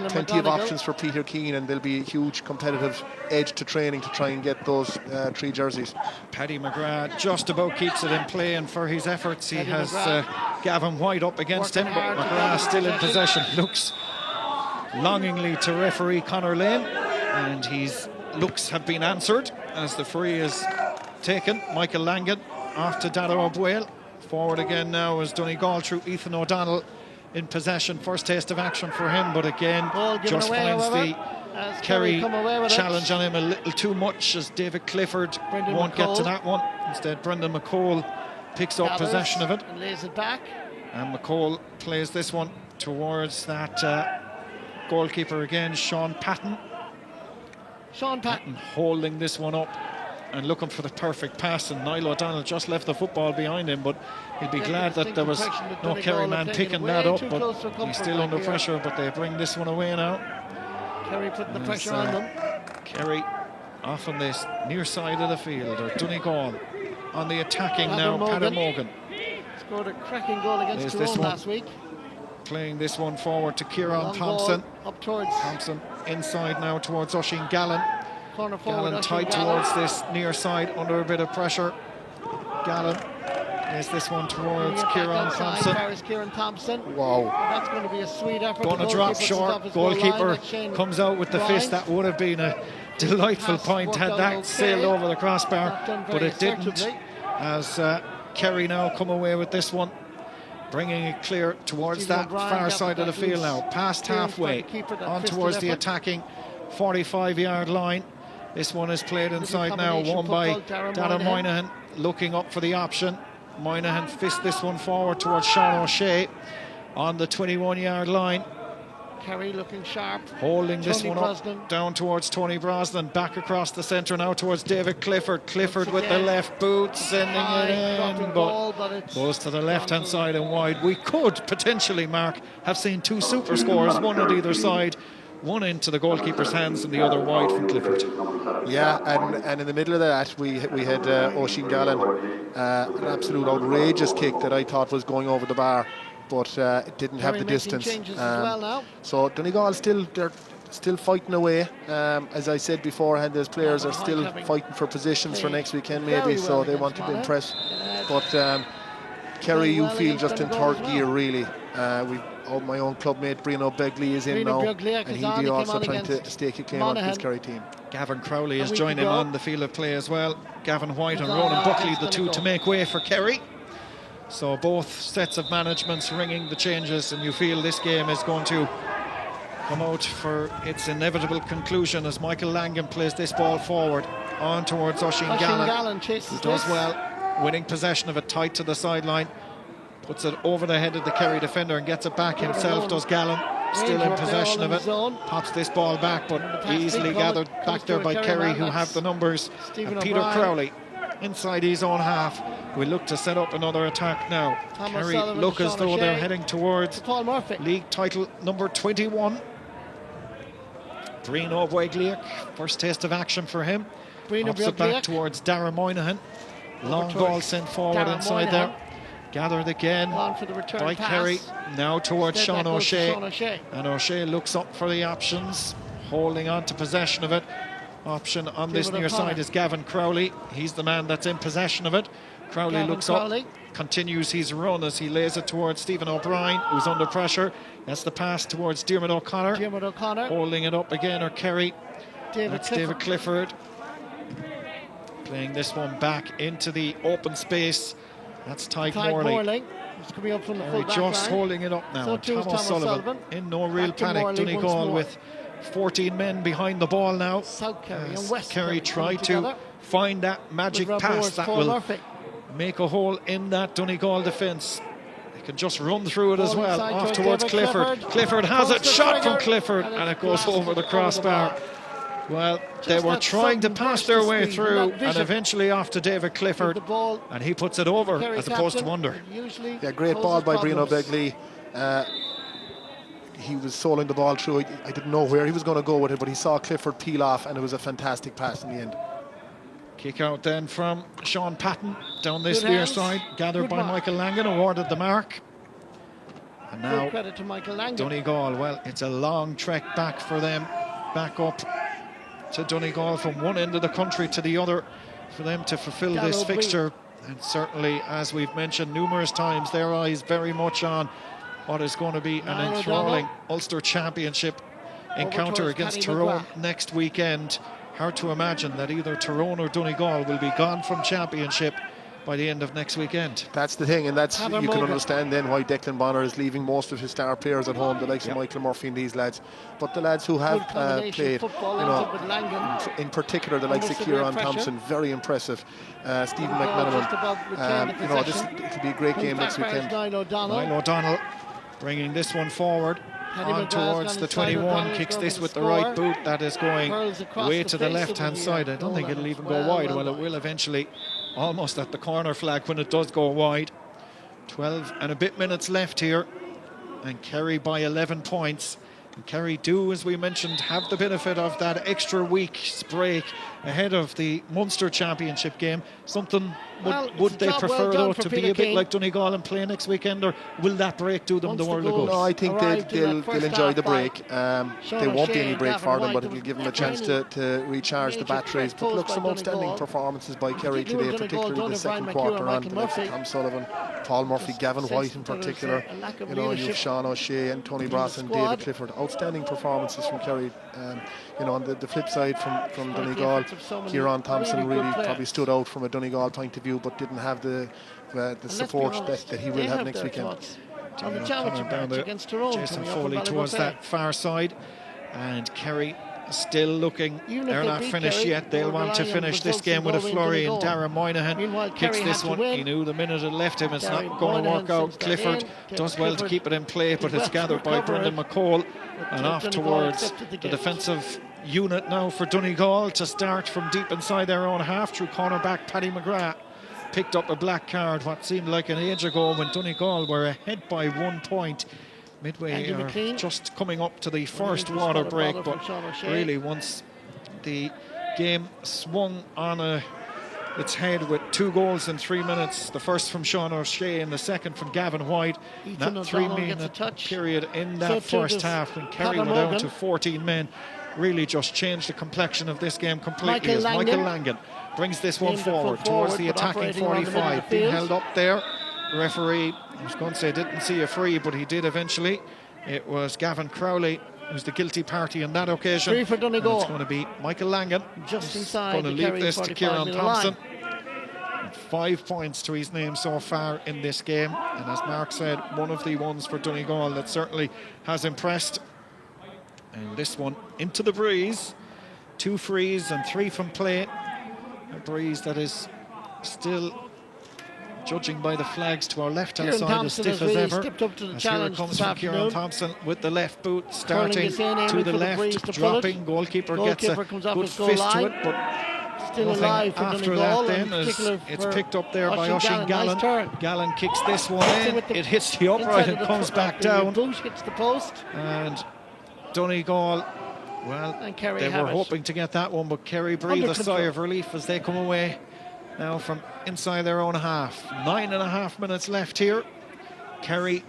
plenty of options for Peter Keane, and there'll be a huge competitive edge to training to try and get those 3 jerseys.
Paddy McGrath just about keeps it in play, and for his efforts he has Gavin White up against him, but McGrath still in possession. Looks longingly to referee Conor Lane, and his looks have been answered as the free is taken. Michael Langan off to Dara O'Boyle. Forward again now is Donegal through Ethan O'Donnell in possession. First taste of action for him, but again just finds the Kerry challenge on him a little too much, as David Clifford won't get to that one. Instead, Brendan McCole picks up possession of it
and lays it back,
and McCole plays this one towards that goalkeeper again, Sean Patton.
Sean Patton
holding this one up and looking for the perfect pass, and Niall O'Donnell just left the football behind him, but he'll be glad that there was no Kerry man picking that up, but he's still under pressure, but they bring this one away now.
Kerry putting the pressure on them.
Kerry off on this near side of the field, or Donegal on the attacking now. Paddy Morgan
scored a cracking goal against Tyrone last week.
Playing this one forward to Kieran Thompson.
Up towards
Thompson inside now towards Oisin Gallen.
Corner forward,
Gallen tight towards this near side under a bit of pressure. Gallen plays this one towards Kieran Thompson.
Wow.
That's going to be a sweet effort.
Going to drop short. Goalkeeper comes out with the fist. That would have been a delightful point had that sailed over the crossbar, but it didn't, as Kerry now come away with this one, bringing it clear towards that far side of the field now, past halfway, on towards the attacking 45-yard line. This one is played inside now, won by Dara Moynihan, looking up for the option. Moynihan fists this one forward towards Sean O'Shea on the 21-yard line.
Kerry looking sharp.
Holding this one up down towards Tony Brosnan, back across the centre now towards David Clifford. Clifford with the left boot, sending it in, but goes to the left-hand side and wide. We could potentially, Mark, have seen 2 super scores, one on either side. One into the goalkeeper's hands and the other wide from Clifford.
Yeah, and in the middle of that we had Oisin Gallen, an absolute outrageous kick that I thought was going over the bar, but it didn't have the distance. So Donegal they're still fighting away. As I said beforehand, those players are still fighting for positions for next weekend maybe, so they want to impress. But Kerry, you feel just in third gear really. my own club mate Bruno Begley is in now, and he'll be also trying to stake a claim on his Kerry team.
Gavin Crowley is joining on the field of play as well. Gavin White and Ronan Buckley, the two to make way for Kerry. So both sets of managements ringing the changes, and you feel this game is going to come out for its inevitable conclusion as Michael Langan plays this ball forward on towards Oisín Gallen, who does well, winning possession of it tight to the sideline, puts it over the head of the Kerry defender and gets it back himself, does Gallen, still in possession of it, pops this ball back, but easily gathered back there by Kerry, who have the numbers, and Peter Crowley inside his own half will look to set up another attack now. Kerry look as though they're heading towards league title number 21. Bruno Begley, first taste of action for him. Pops it back towards Darragh Moynihan. Long ball sent forward inside there. Gathered again by Kerry. Now towards Sean O'Shea. And O'Shea looks up for the options, holding on to possession of it. Option on this near side is Gavin Crowley. He's the man that's in possession of it. Crowley looks up, continues his run as he lays it towards Stephen O'Brien, who's under pressure. That's the pass towards Diarmuid O'Connor. Holding it up again, or Kerry. That's David Clifford. Playing this one back into the open space. That's Tyke Morley. Just holding it up now. Thomas Sullivan in no real panic. Donegal with 14 men behind the ball now. Kerry try to find that magic pass that will make a hole in that Donegal defence. They can just run through it as well. Off towards Clifford. Clifford has it, shot from Clifford, and it goes over the crossbar. Well, they were trying to pass their way through, and eventually off to David Clifford, and he puts it over as opposed to under.
Yeah, great ball by Bruno Begley. He was soling the ball through. I didn't know where he was going to go with it, but he saw Clifford peel off, and it was a fantastic pass in the end.
Kick out then from Sean Patton down this near side, gathered by Michael Langan, awarded the mark. And now
credit to Michael Langan.
Donegal, well, it's a long trek back for them, back up to Donegal from one end of the country to the other for them to fulfill this fixture. And certainly, as we've mentioned numerous times, their eyes very much on what is going to be an enthralling Ulster Championship encounter against Tyrone next weekend. Hard to imagine that either Tyrone or Donegal will be gone from Championship by the end of next weekend.
That's the thing, and that's you can understand then why Declan Bonner is leaving most of his star players at home, the likes of Michael Murphy and these lads. But the lads who have played, in particular the likes of Kieran Thompson, very impressive. Stephen McManaman, it'll be a great game next weekend.
Niall O'Donnell bringing this one forward. On towards the 21, kicks this with the right boot. That is going way to the left-hand side. I don't think it'll even go wide. Well, it will eventually, almost at the corner flag when it does go wide. 12 and a bit minutes left here, and Kerry by 11 points. And Kerry do, as we mentioned, have the benefit of that extra week's break ahead of the Munster Championship game. Something would they prefer though to be a bit like Donegal and play next weekend, or will that break do them the world of good?
No, I think they'll enjoy the break. There won't be any break for them, but it'll give them a chance to recharge the batteries. But look, some outstanding performances by Kerry today, particularly the second quarter on. Tom Sullivan, Paul Murphy, Gavin White in particular. You've Sean O'Shea and Tony Brass and David Clifford. Outstanding performances from Kerry. On the flip side from Donegal, Kieran Thompson really probably stood out from a Donegal point of view, but didn't have the support that he will have next weekend.
Jason Foley towards that far side, and Kerry still looking. They're not finished yet. They'll want to finish this game with a flurry, and Darragh Moynihan kicks this one. He knew the minute it left him it's not going to work out. Clifford does well to keep it in play, but it's gathered by Brendan McCall, and off towards the defensive unit now for Donegal to start from deep inside their own half through cornerback Paddy McGrath. Picked up a black card what seemed like an age ago when Donegal were ahead by 1 point midway, or just coming up to the first water break. But really, once the game swung on its head with 2 goals in 3 minutes, the first from Sean O'Shea and the second from Gavin White, that 3-minute period in that first half when Kerry were down to 14 men, really just changed the complexion of this game completely. As Michael Langan brings this one forward towards the attacking 45, being held up there referee, I was going to say didn't see a free, but he did eventually. It was Gavin Crowley who's the guilty party on that occasion.
Free for Donegal.
It's going to be Michael Langan.
Just inside
going to leave this to Kieran Thompson.
Line.
5 points to his name so far in this game. And as Mark said, one of the ones for Donegal that certainly has impressed. And this one into the breeze. 2 frees and 3 from play. A breeze that is still, judging by the flags to our left-hand side, as stiff as ever.
Stepped up to the
as
challenge
here it comes
this
from Kieran Thompson with the left boot, starting
to
the left, dropping. Goalkeeper gets a
comes off
good
his goal
fist
line.
to it, but
still alive for
after
Donegal,
that then, as it's picked up there by Oisin
Gallen.
Gallen.
Nice
Gallen kicks this one in, it hits the upright and comes back down.
Boot hits the post.
And Donegal, well,
and Kerry
they were hoping to get that one, but Kerry breathe a sigh of relief as they come away now from inside their own half. 9.5 minutes left here. Kerry,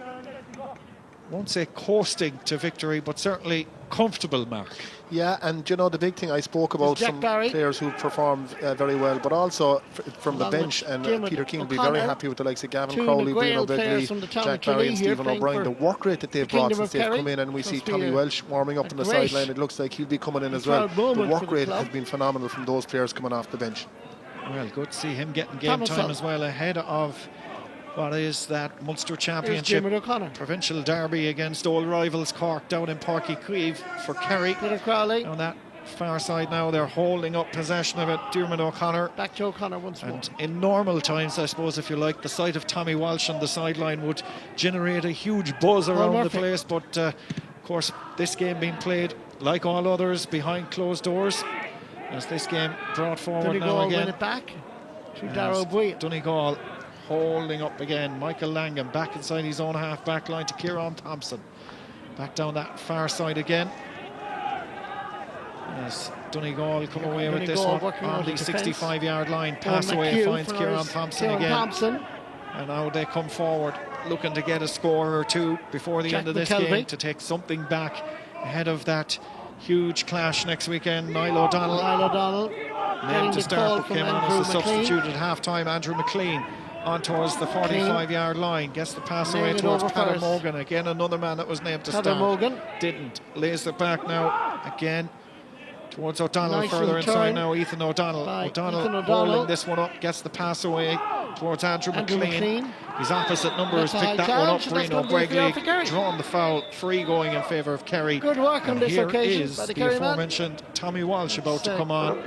won't say coasting to victory, but certainly comfortable, Mark.
Yeah, and you know, the big thing I spoke about, some players who performed very well, but also from the bench, and Peter King will be very happy with the likes of Gavin Crowley, Bruno Begley, Jack Barry and Stephen O'Brien. The work rate that they've brought since they've come in, and we see Tommy Welsh warming up on the sideline. It looks like he'll be coming in as well. The work rate has been phenomenal from those players coming off the bench.
Well, good to see him getting game time as well, ahead of what is that Munster Championship provincial derby against old rivals Cork down in Páirc Uí Chaoimh for Kerry. On that far side now, they're holding up possession of it. Diarmuid O'Connor.
Back to O'Connor once more.
And in normal times, I suppose, if you like, the sight of Tommy Walsh on the sideline would generate a huge buzz around the place. But, of course, this game being played, like all others, behind closed doors. As this game brought forward
Donegal
now again.
win it back to Darragh Bouyer.
Donegal holding up again. Michael Langan back inside his own half back line to Kieran Thompson. Back down that far side again. As Donegal come away with this one on the 65-yard line. Pass away finds Kieran Thompson again. And now they come forward looking to get a score or two before the end of this game to take something back ahead of that huge clash next weekend. Niall O'Donnell named to start, but came on as a substitute at half-time. Andrew McLean on towards the 45-yard line, gets the pass away towards Peadar Morgan. Again, another man that was named to start. Didn't. Lays it back now again towards O'Donnell, further inside now. Ethan O'Donnell. O'Donnell holding this one up, gets the pass away towards Andrew McLean. His opposite number has picked that one up. Bruno Begley drawn the foul, free going in favour of Kerry.
Good work on this occasion.
Here is the aforementioned Tommy Walsh about to come on.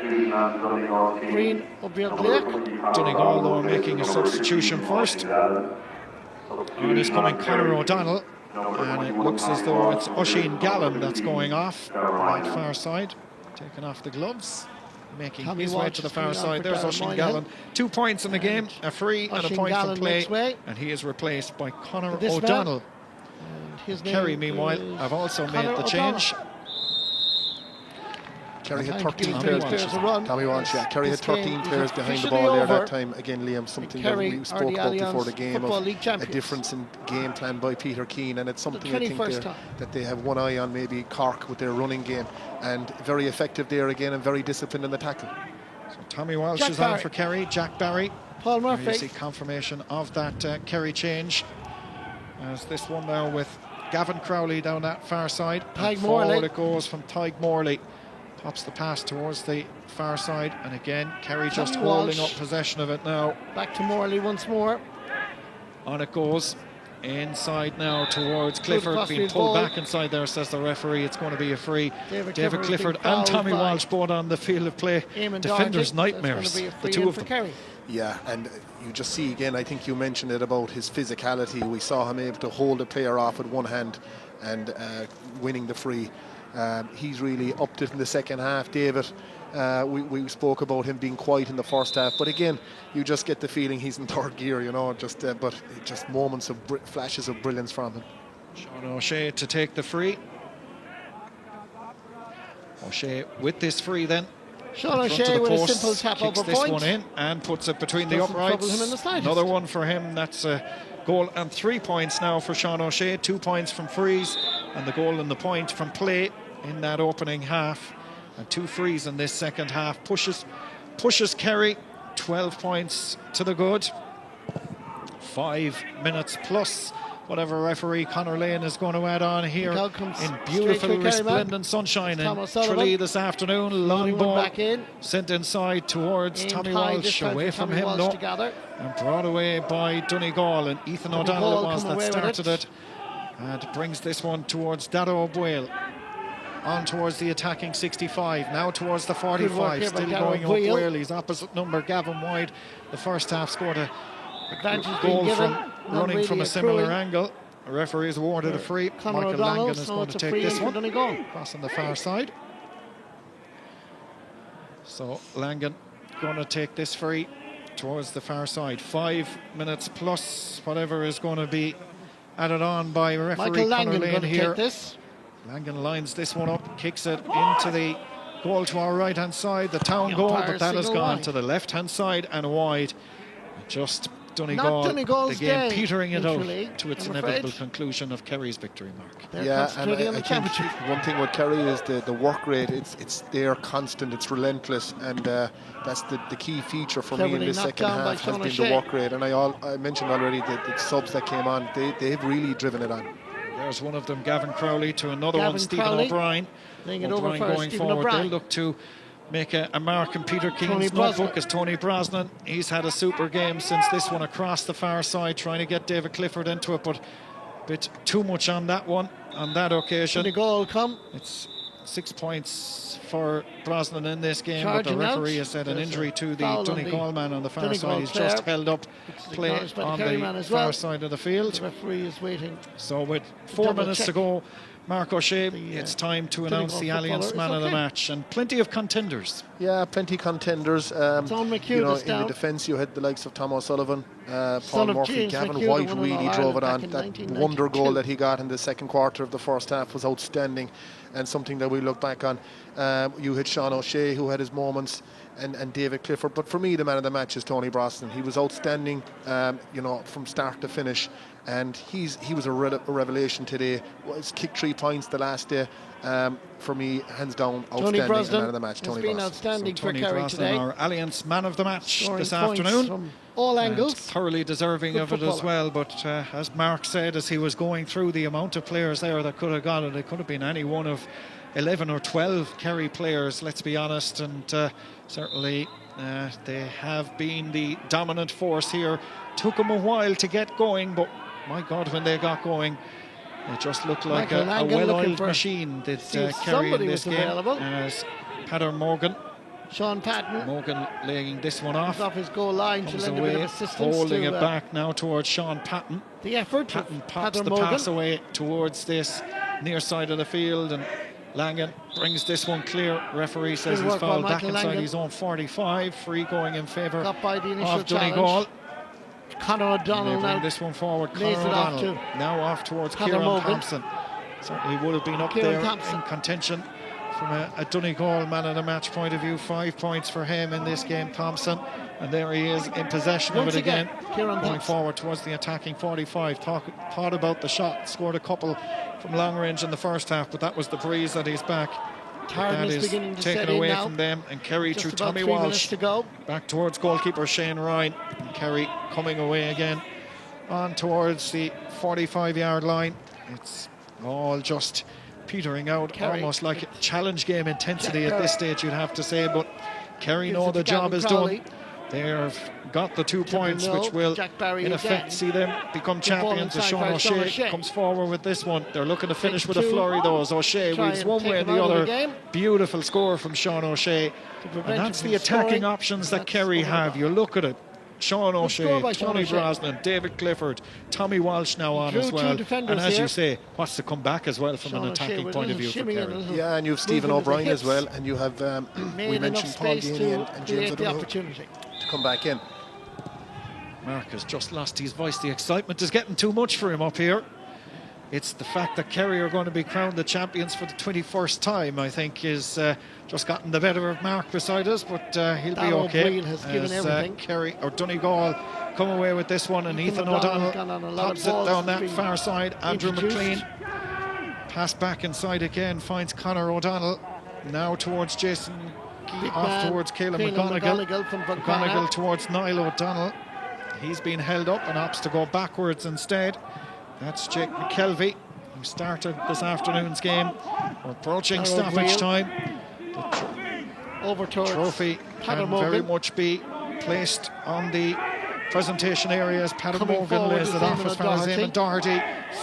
Green
Donegal though making a substitution first. On is coming Conor O'Donnell, and it looks as though it's Oisin Gallen that's going off on that far side, taking off the gloves, making his way to the far side. There's Oisin Gallen. 2 points in the game, a free and a point from play, and he is replaced by Conor O'Donnell. Kerry, meanwhile, have also made the change.
Kerry had 13 players. Tommy Walsh, yeah. Kerry had 13 players behind the ball there that time. Again, Liam, something that we spoke about before the game, of a difference in game plan by Peter Keane, and it's something I think that they have one eye on, maybe Cork with their running game, and very effective there again, and very disciplined in the tackle.
So Tommy Walsh is on for Kerry. Jack Barry.
Paul Murphy.
You see confirmation of that Kerry change. As this one now with Gavin Crowley down that far side. Forward it goes from Tadhg Morley. Pops the pass towards the far side, and again Kerry just holding up possession of it now.
Back to Morley once more.
On it goes inside now towards Clifford, being pulled back inside there, says the referee. It's going to be a free. David Clifford and Tommy Walsh both on the field of play. Defenders' nightmares, the two of them.
Kerry.
Yeah, and you just see again, I think you mentioned it about his physicality. We saw him able to hold a player off with one hand and winning the free. He's really upped it in the second half. David, we spoke about him being quiet in the first half, but again, you just get the feeling he's in third gear, you know, but just moments of flashes of brilliance from him.
Sean O'Shea to take the free. O'Shea with this free then.
Sean O'Shea with a simple tap over
this
point.
One in and puts it between the uprights. Another one for him. That's a goal and 3 points now for Sean O'Shea. 2 points from frees and the goal and the point from play in that opening half. And 2 frees in this second half. Pushes Kerry 12 points to the good. 5 minutes plus whatever referee Conor Lane is going to add on here in beautiful resplendent sunshine in Tralee this afternoon. Long ball sent inside towards Tommy Walsh, away from him though, and brought away by Donegal, and Ethan O'Donnell it was that started it, and brings this one towards Dado O'Boyle. On towards the attacking 65, now towards the 45, still going O'Boyle. He's opposite number, Gavin White. The first half scored a goal from running from a similar angle. The referee has awarded a free. Michael Langan is going to take this one, crossing the far side. So Langan going to take this free towards the far side. 5 minutes plus whatever is going to be added on by referee Conor Lane here. Langan lines this one up, kicks it into the goal to our right hand side, the town goal, but that has gone to the left hand side and wide. Just Donegal, the game petering it out to its inevitable conclusion of Kerry's victory, Mark.
Yeah, and I think one thing with Kerry is the work rate. It's there, constant, it's relentless, and that's the key feature for me in this second half has been the work rate. And I mentioned already the subs that came on, they've really driven it on.
There's one of them, Gavin Crowley, to another one, Stephen O'Brien. O'Brien going forward, they'll look to make a mark in Peter Keen's notebook as Tony Brosnan. He's had a super game since this one across the far side, trying to get David Clifford into it, but a bit too much on that one, on that occasion. It's 6 points for Brosnan in this game, but the referee has said an injury to the Donegal man on the far side. He's just held up play on the far side of the field.
The referee is waiting.
So with 4 minutes to go, Mark O'Shea, it's time to announce the Alliance man of the match, and plenty of contenders.
Yeah, plenty of contenders. You know, in the defence you had the likes of Tom O'Sullivan, Paul Murphy, Gavin White really drove it on. That wonder goal that he got in the second quarter of the first half was outstanding, and something that we look back on. You had Sean O'Shea, who had his moments, and David Clifford, but for me the man of the match is Tony Brosnan. He was outstanding, you know, from start to finish, and he was a revelation today. He's kicked 3 points the last day. For me, hands down, outstanding man of the match. Tony Brosnan.
Outstanding for
Tony
Kerry
Brosnan,
today.
our Alliance man of the match this afternoon.
From all angles.
Thoroughly deserving of it as well, but as Mark said, as he was going through the amount of players there that could have got it, it could have been any one of 11 or 12 Kerry players, let's be honest, and certainly they have been the dominant force here. Took them a while to get going, but my God, when they got going, it just looked like a well-oiled machine that Kerry in this game. As Peadar Morgan,
Sean Patton,
Morgan laying this one off
his goal line,
comes away, holding it back now towards Sean Patton.
The effort,
Patton pops the pass away towards this near side of the field, and Langan brings this one clear. Referee says he's fouled back inside his own 45. Free going in favour of Donegal.
Conor O'Donnell now
this one forward. Conor O'Donnell now off towards Kieran Thompson. Certainly would have been up there in contention from a Donegal man of the match point of view. 5 points for him in this game, Thompson. And there he is in possession of it again. Going forward towards the attacking 45. Thought about the shot, scored a couple from long range in the first half, but that was the breeze at his back. That is taken away from them, and Kerry through Tommy Walsh back towards goalkeeper Shane Ryan, and Kerry coming away again on towards the 45-yard line. It's all just petering out, almost like a challenge game intensity at this stage, you'd have to say, but Kerry know the job is done. They've got the 2 points, which will in effect see them become champions. As Sean O'Shea comes forward with this one. They're looking to finish with a flurry though, as O'Shea weaves one way and the other. Beautiful score from Sean O'Shea, and that's the attacking options that Kerry have. You look at it, Sean O'Shea, Tony Brosnan, David Clifford, Tommy Walsh now on as well, and as you say, what's to come back as well from an attacking point of view for Kerry.
Yeah, and you have Stephen O'Brien as well, and you have we mentioned Paul Ganey and James O'Donnell to come back in.
Mark has just lost his voice. The excitement is getting too much for him up here. It's the fact that Kerry are going to be crowned the champions for the 21st time, I think, is just gotten the better of Mark beside us, but he'll be okay. As Kerry or Donegal come away with this one, and Ethan O'Donnell pops it down that far side. Andrew McLean pass back inside again, finds Conor O'Donnell now towards Jason, off towards Caelan McGonigal. McGonigal towards Niall O'Donnell. He's been held up and opts to go backwards instead. That's Jake McKelvey, who started this afternoon's game. We're approaching stoppage time.
Over towards
trophy can very much be placed on the presentation area as Paddy Morgan lays it off as far as Eamon Doherty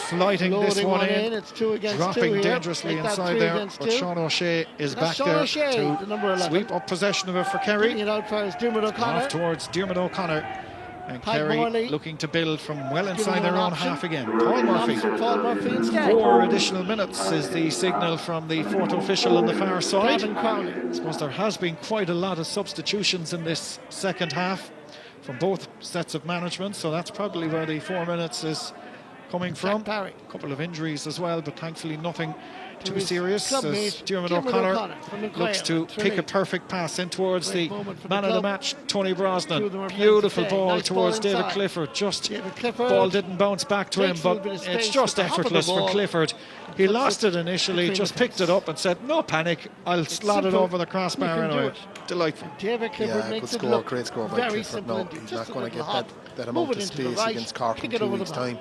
flighting this one in.
It's 2 against 2
dropping
here.
dangerously inside there, but Sean O'Shea is back there
O'Shea,
to sweep up possession of it for Kerry. Off towards Diarmuid O'Connor. And Kerry looking to build from well inside their own half again. Paul Murphy. 4 additional minutes is the signal from the fourth official on the far side. I suppose there has been quite a lot of substitutions in this second half from both sets of management, so that's probably where the 4 minutes is coming from. A couple of injuries as well, but thankfully nothing too serious, as Diarmuid O'Connor looks to pick a perfect pass in towards the man of the match, Tony Brosnan. Beautiful ball towards David Clifford. Ball didn't bounce back to him, but it's just effortless for Clifford. He lost it initially, just picked it up and said, no panic, I'll slot it over the crossbar anyway. Delightful.
David Clifford makes it look
great score by Clifford. No, he's not going to get that amount of space against Cork in 2 weeks' time.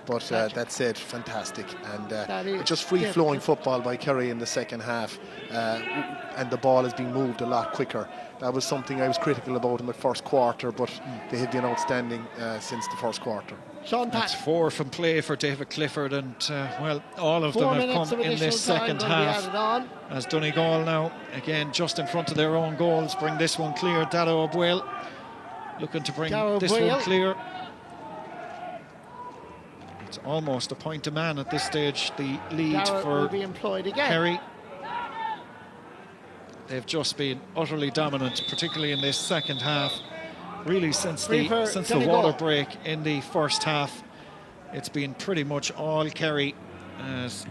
But that said, fantastic, and just free-flowing football by Kerry in the second half, and the ball has been moved a lot quicker. That was something I was critical about in the first quarter, but they have been outstanding since the first quarter.
That's 4 from play for David Clifford, and well, all of them have come in this second half. As Donegal now, again, just in front of their own goals, bring this one clear. Dado O'Boyle looking to bring this one clear. It's almost a point to man at this stage, the lead for Kerry. They've just been utterly dominant, particularly in this second half. Really, since the water break in the first half, it's been pretty much all Kerry. As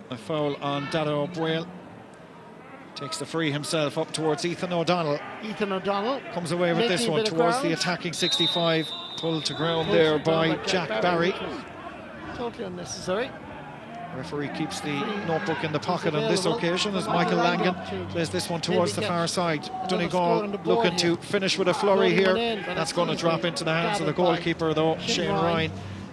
a foul on Dado O'Boyle. Takes the free himself up towards Ethan O'Donnell. Comes away with this one towards the attacking 65. Pulled to ground there by Jack Barry.
Totally unnecessary.
Referee keeps the notebook in the pocket on this occasion as Michael Langan plays this one towards the far side. Donegal looking to finish with a flurry here. That's going to drop into the hands of the goalkeeper though, Shane Ryan.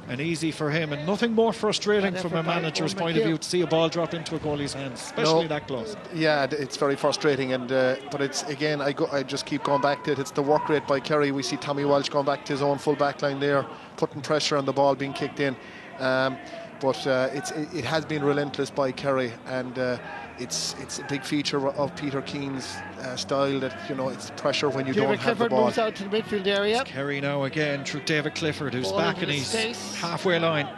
And easy for him, and nothing more frustrating from a manager's point of view to see a ball drop into a goalie's hands, especially that close.
Yeah, it's very frustrating, and but it's again, I just keep going back to it. It's the work rate by Kerry. We see Tommy Walsh going back to his own full back line there, putting pressure on the ball being kicked in. But it has been relentless by Kerry, and it's a big feature of Peter Keane's style that, you know, it's pressure when you don't have the ball.
Moves out to the midfield area.
It's Kerry now again through David Clifford, who's back in his halfway line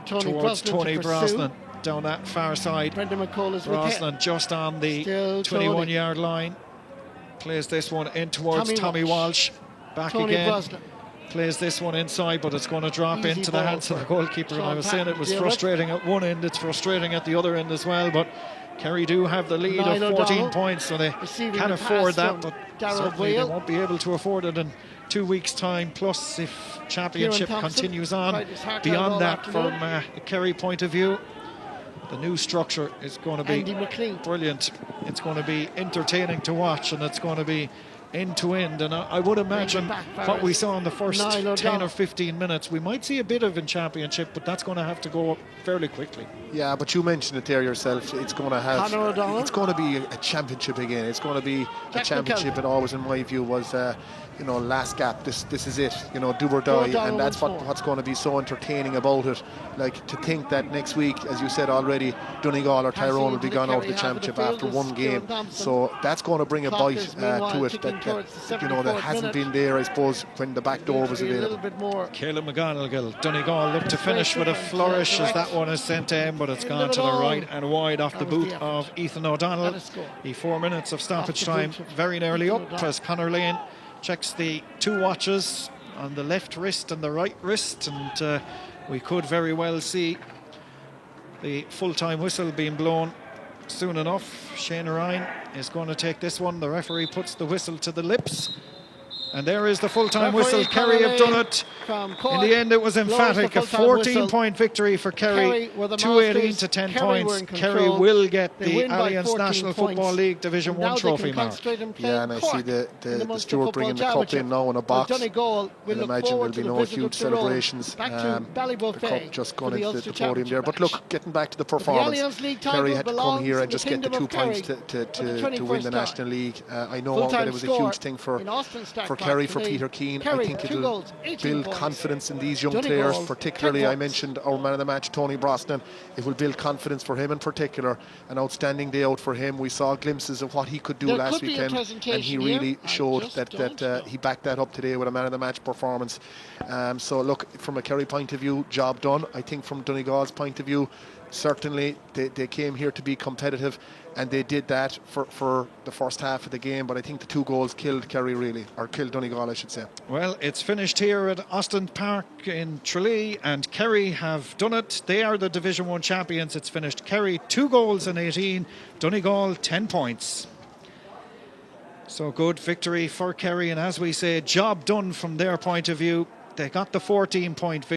towards Tony Brosnan down that far side. Brosnan just on the 21-yard line. Plays this one in towards Tommy Walsh. Back again. Plays this one inside, but it's going to drop into the hands of the goalkeeper. And I was saying it was frustrating at one end, it's frustrating at the other end as well, but Kerry do have the lead of 14 points, so they can afford that, but certainly they won't be able to afford it in 2 weeks' time. Plus, if championship continues on beyond that, from a Kerry point of view, the new structure is going to be brilliant. It's going to be entertaining to watch, and it's going to be end to end, and I would imagine what we saw in the first 10 or 15 minutes we might see a bit of in championship, but that's going to have to go up fairly quickly.
Yeah, but you mentioned it there yourself. It's going to be a championship again. It's going to be a championship. It always, in my view, was you know, last gap. This is it, you know, do or die, and that's what's going to be so entertaining about it. Like, to think that next week, as you said already, Donegal or Tyrone will be gone out of the championship after one game, so that's going to bring a bite to it that you know, that hasn't been there, I suppose, when the back door was available.
Caleb McGonigal, Donegal look to finish with a flourish as that one is sent in, but it's gone to the right and wide off the boot of Ethan O'Donnell. The 4 minutes of stoppage time very nearly up as Conor Lane checks the 2 watches on the left wrist and the right wrist, and we could very well see the full-time whistle being blown soon enough. Shane Ryan is going to take this one. The referee puts the whistle to the lips And there is the full-time whistle. Kerry have done it. In the end, it was emphatic. A 14-point victory for Kerry. 218 to 10 points. Kerry will get the Alliance National Football League Division 1 trophy mark.
Yeah, and I see the steward bringing the cup in now in a box. I imagine there'll be no huge celebrations. The cup just going into the podium there. But look, getting back to the performance, Kerry had to come here and just get the 2 points to win the National League. I know that it was a huge thing for Kerry, for Peter Keane. I think it'll build confidence in these young players, particularly I mentioned our man of the match, Tony Brosnan. It will build confidence for him in particular. An outstanding day out for him. We saw glimpses of what he could do last weekend, and he really showed that he backed that up today with a man of the match performance. So look, from a Kerry point of view, job done. I think from Donegal's point of view, certainly they came here to be competitive, and they did that for the first half of the game. But I think the 2 goals killed Kerry really, or killed Donegal, I should say. Well,
it's finished here at Austin Park in Tralee, and Kerry have done it. They are the Division 1 champions. It's finished Kerry 2 goals and 18, Donegal 10 points. So good victory for Kerry, and as we say, job done from their point of view. They got the 14-point victory.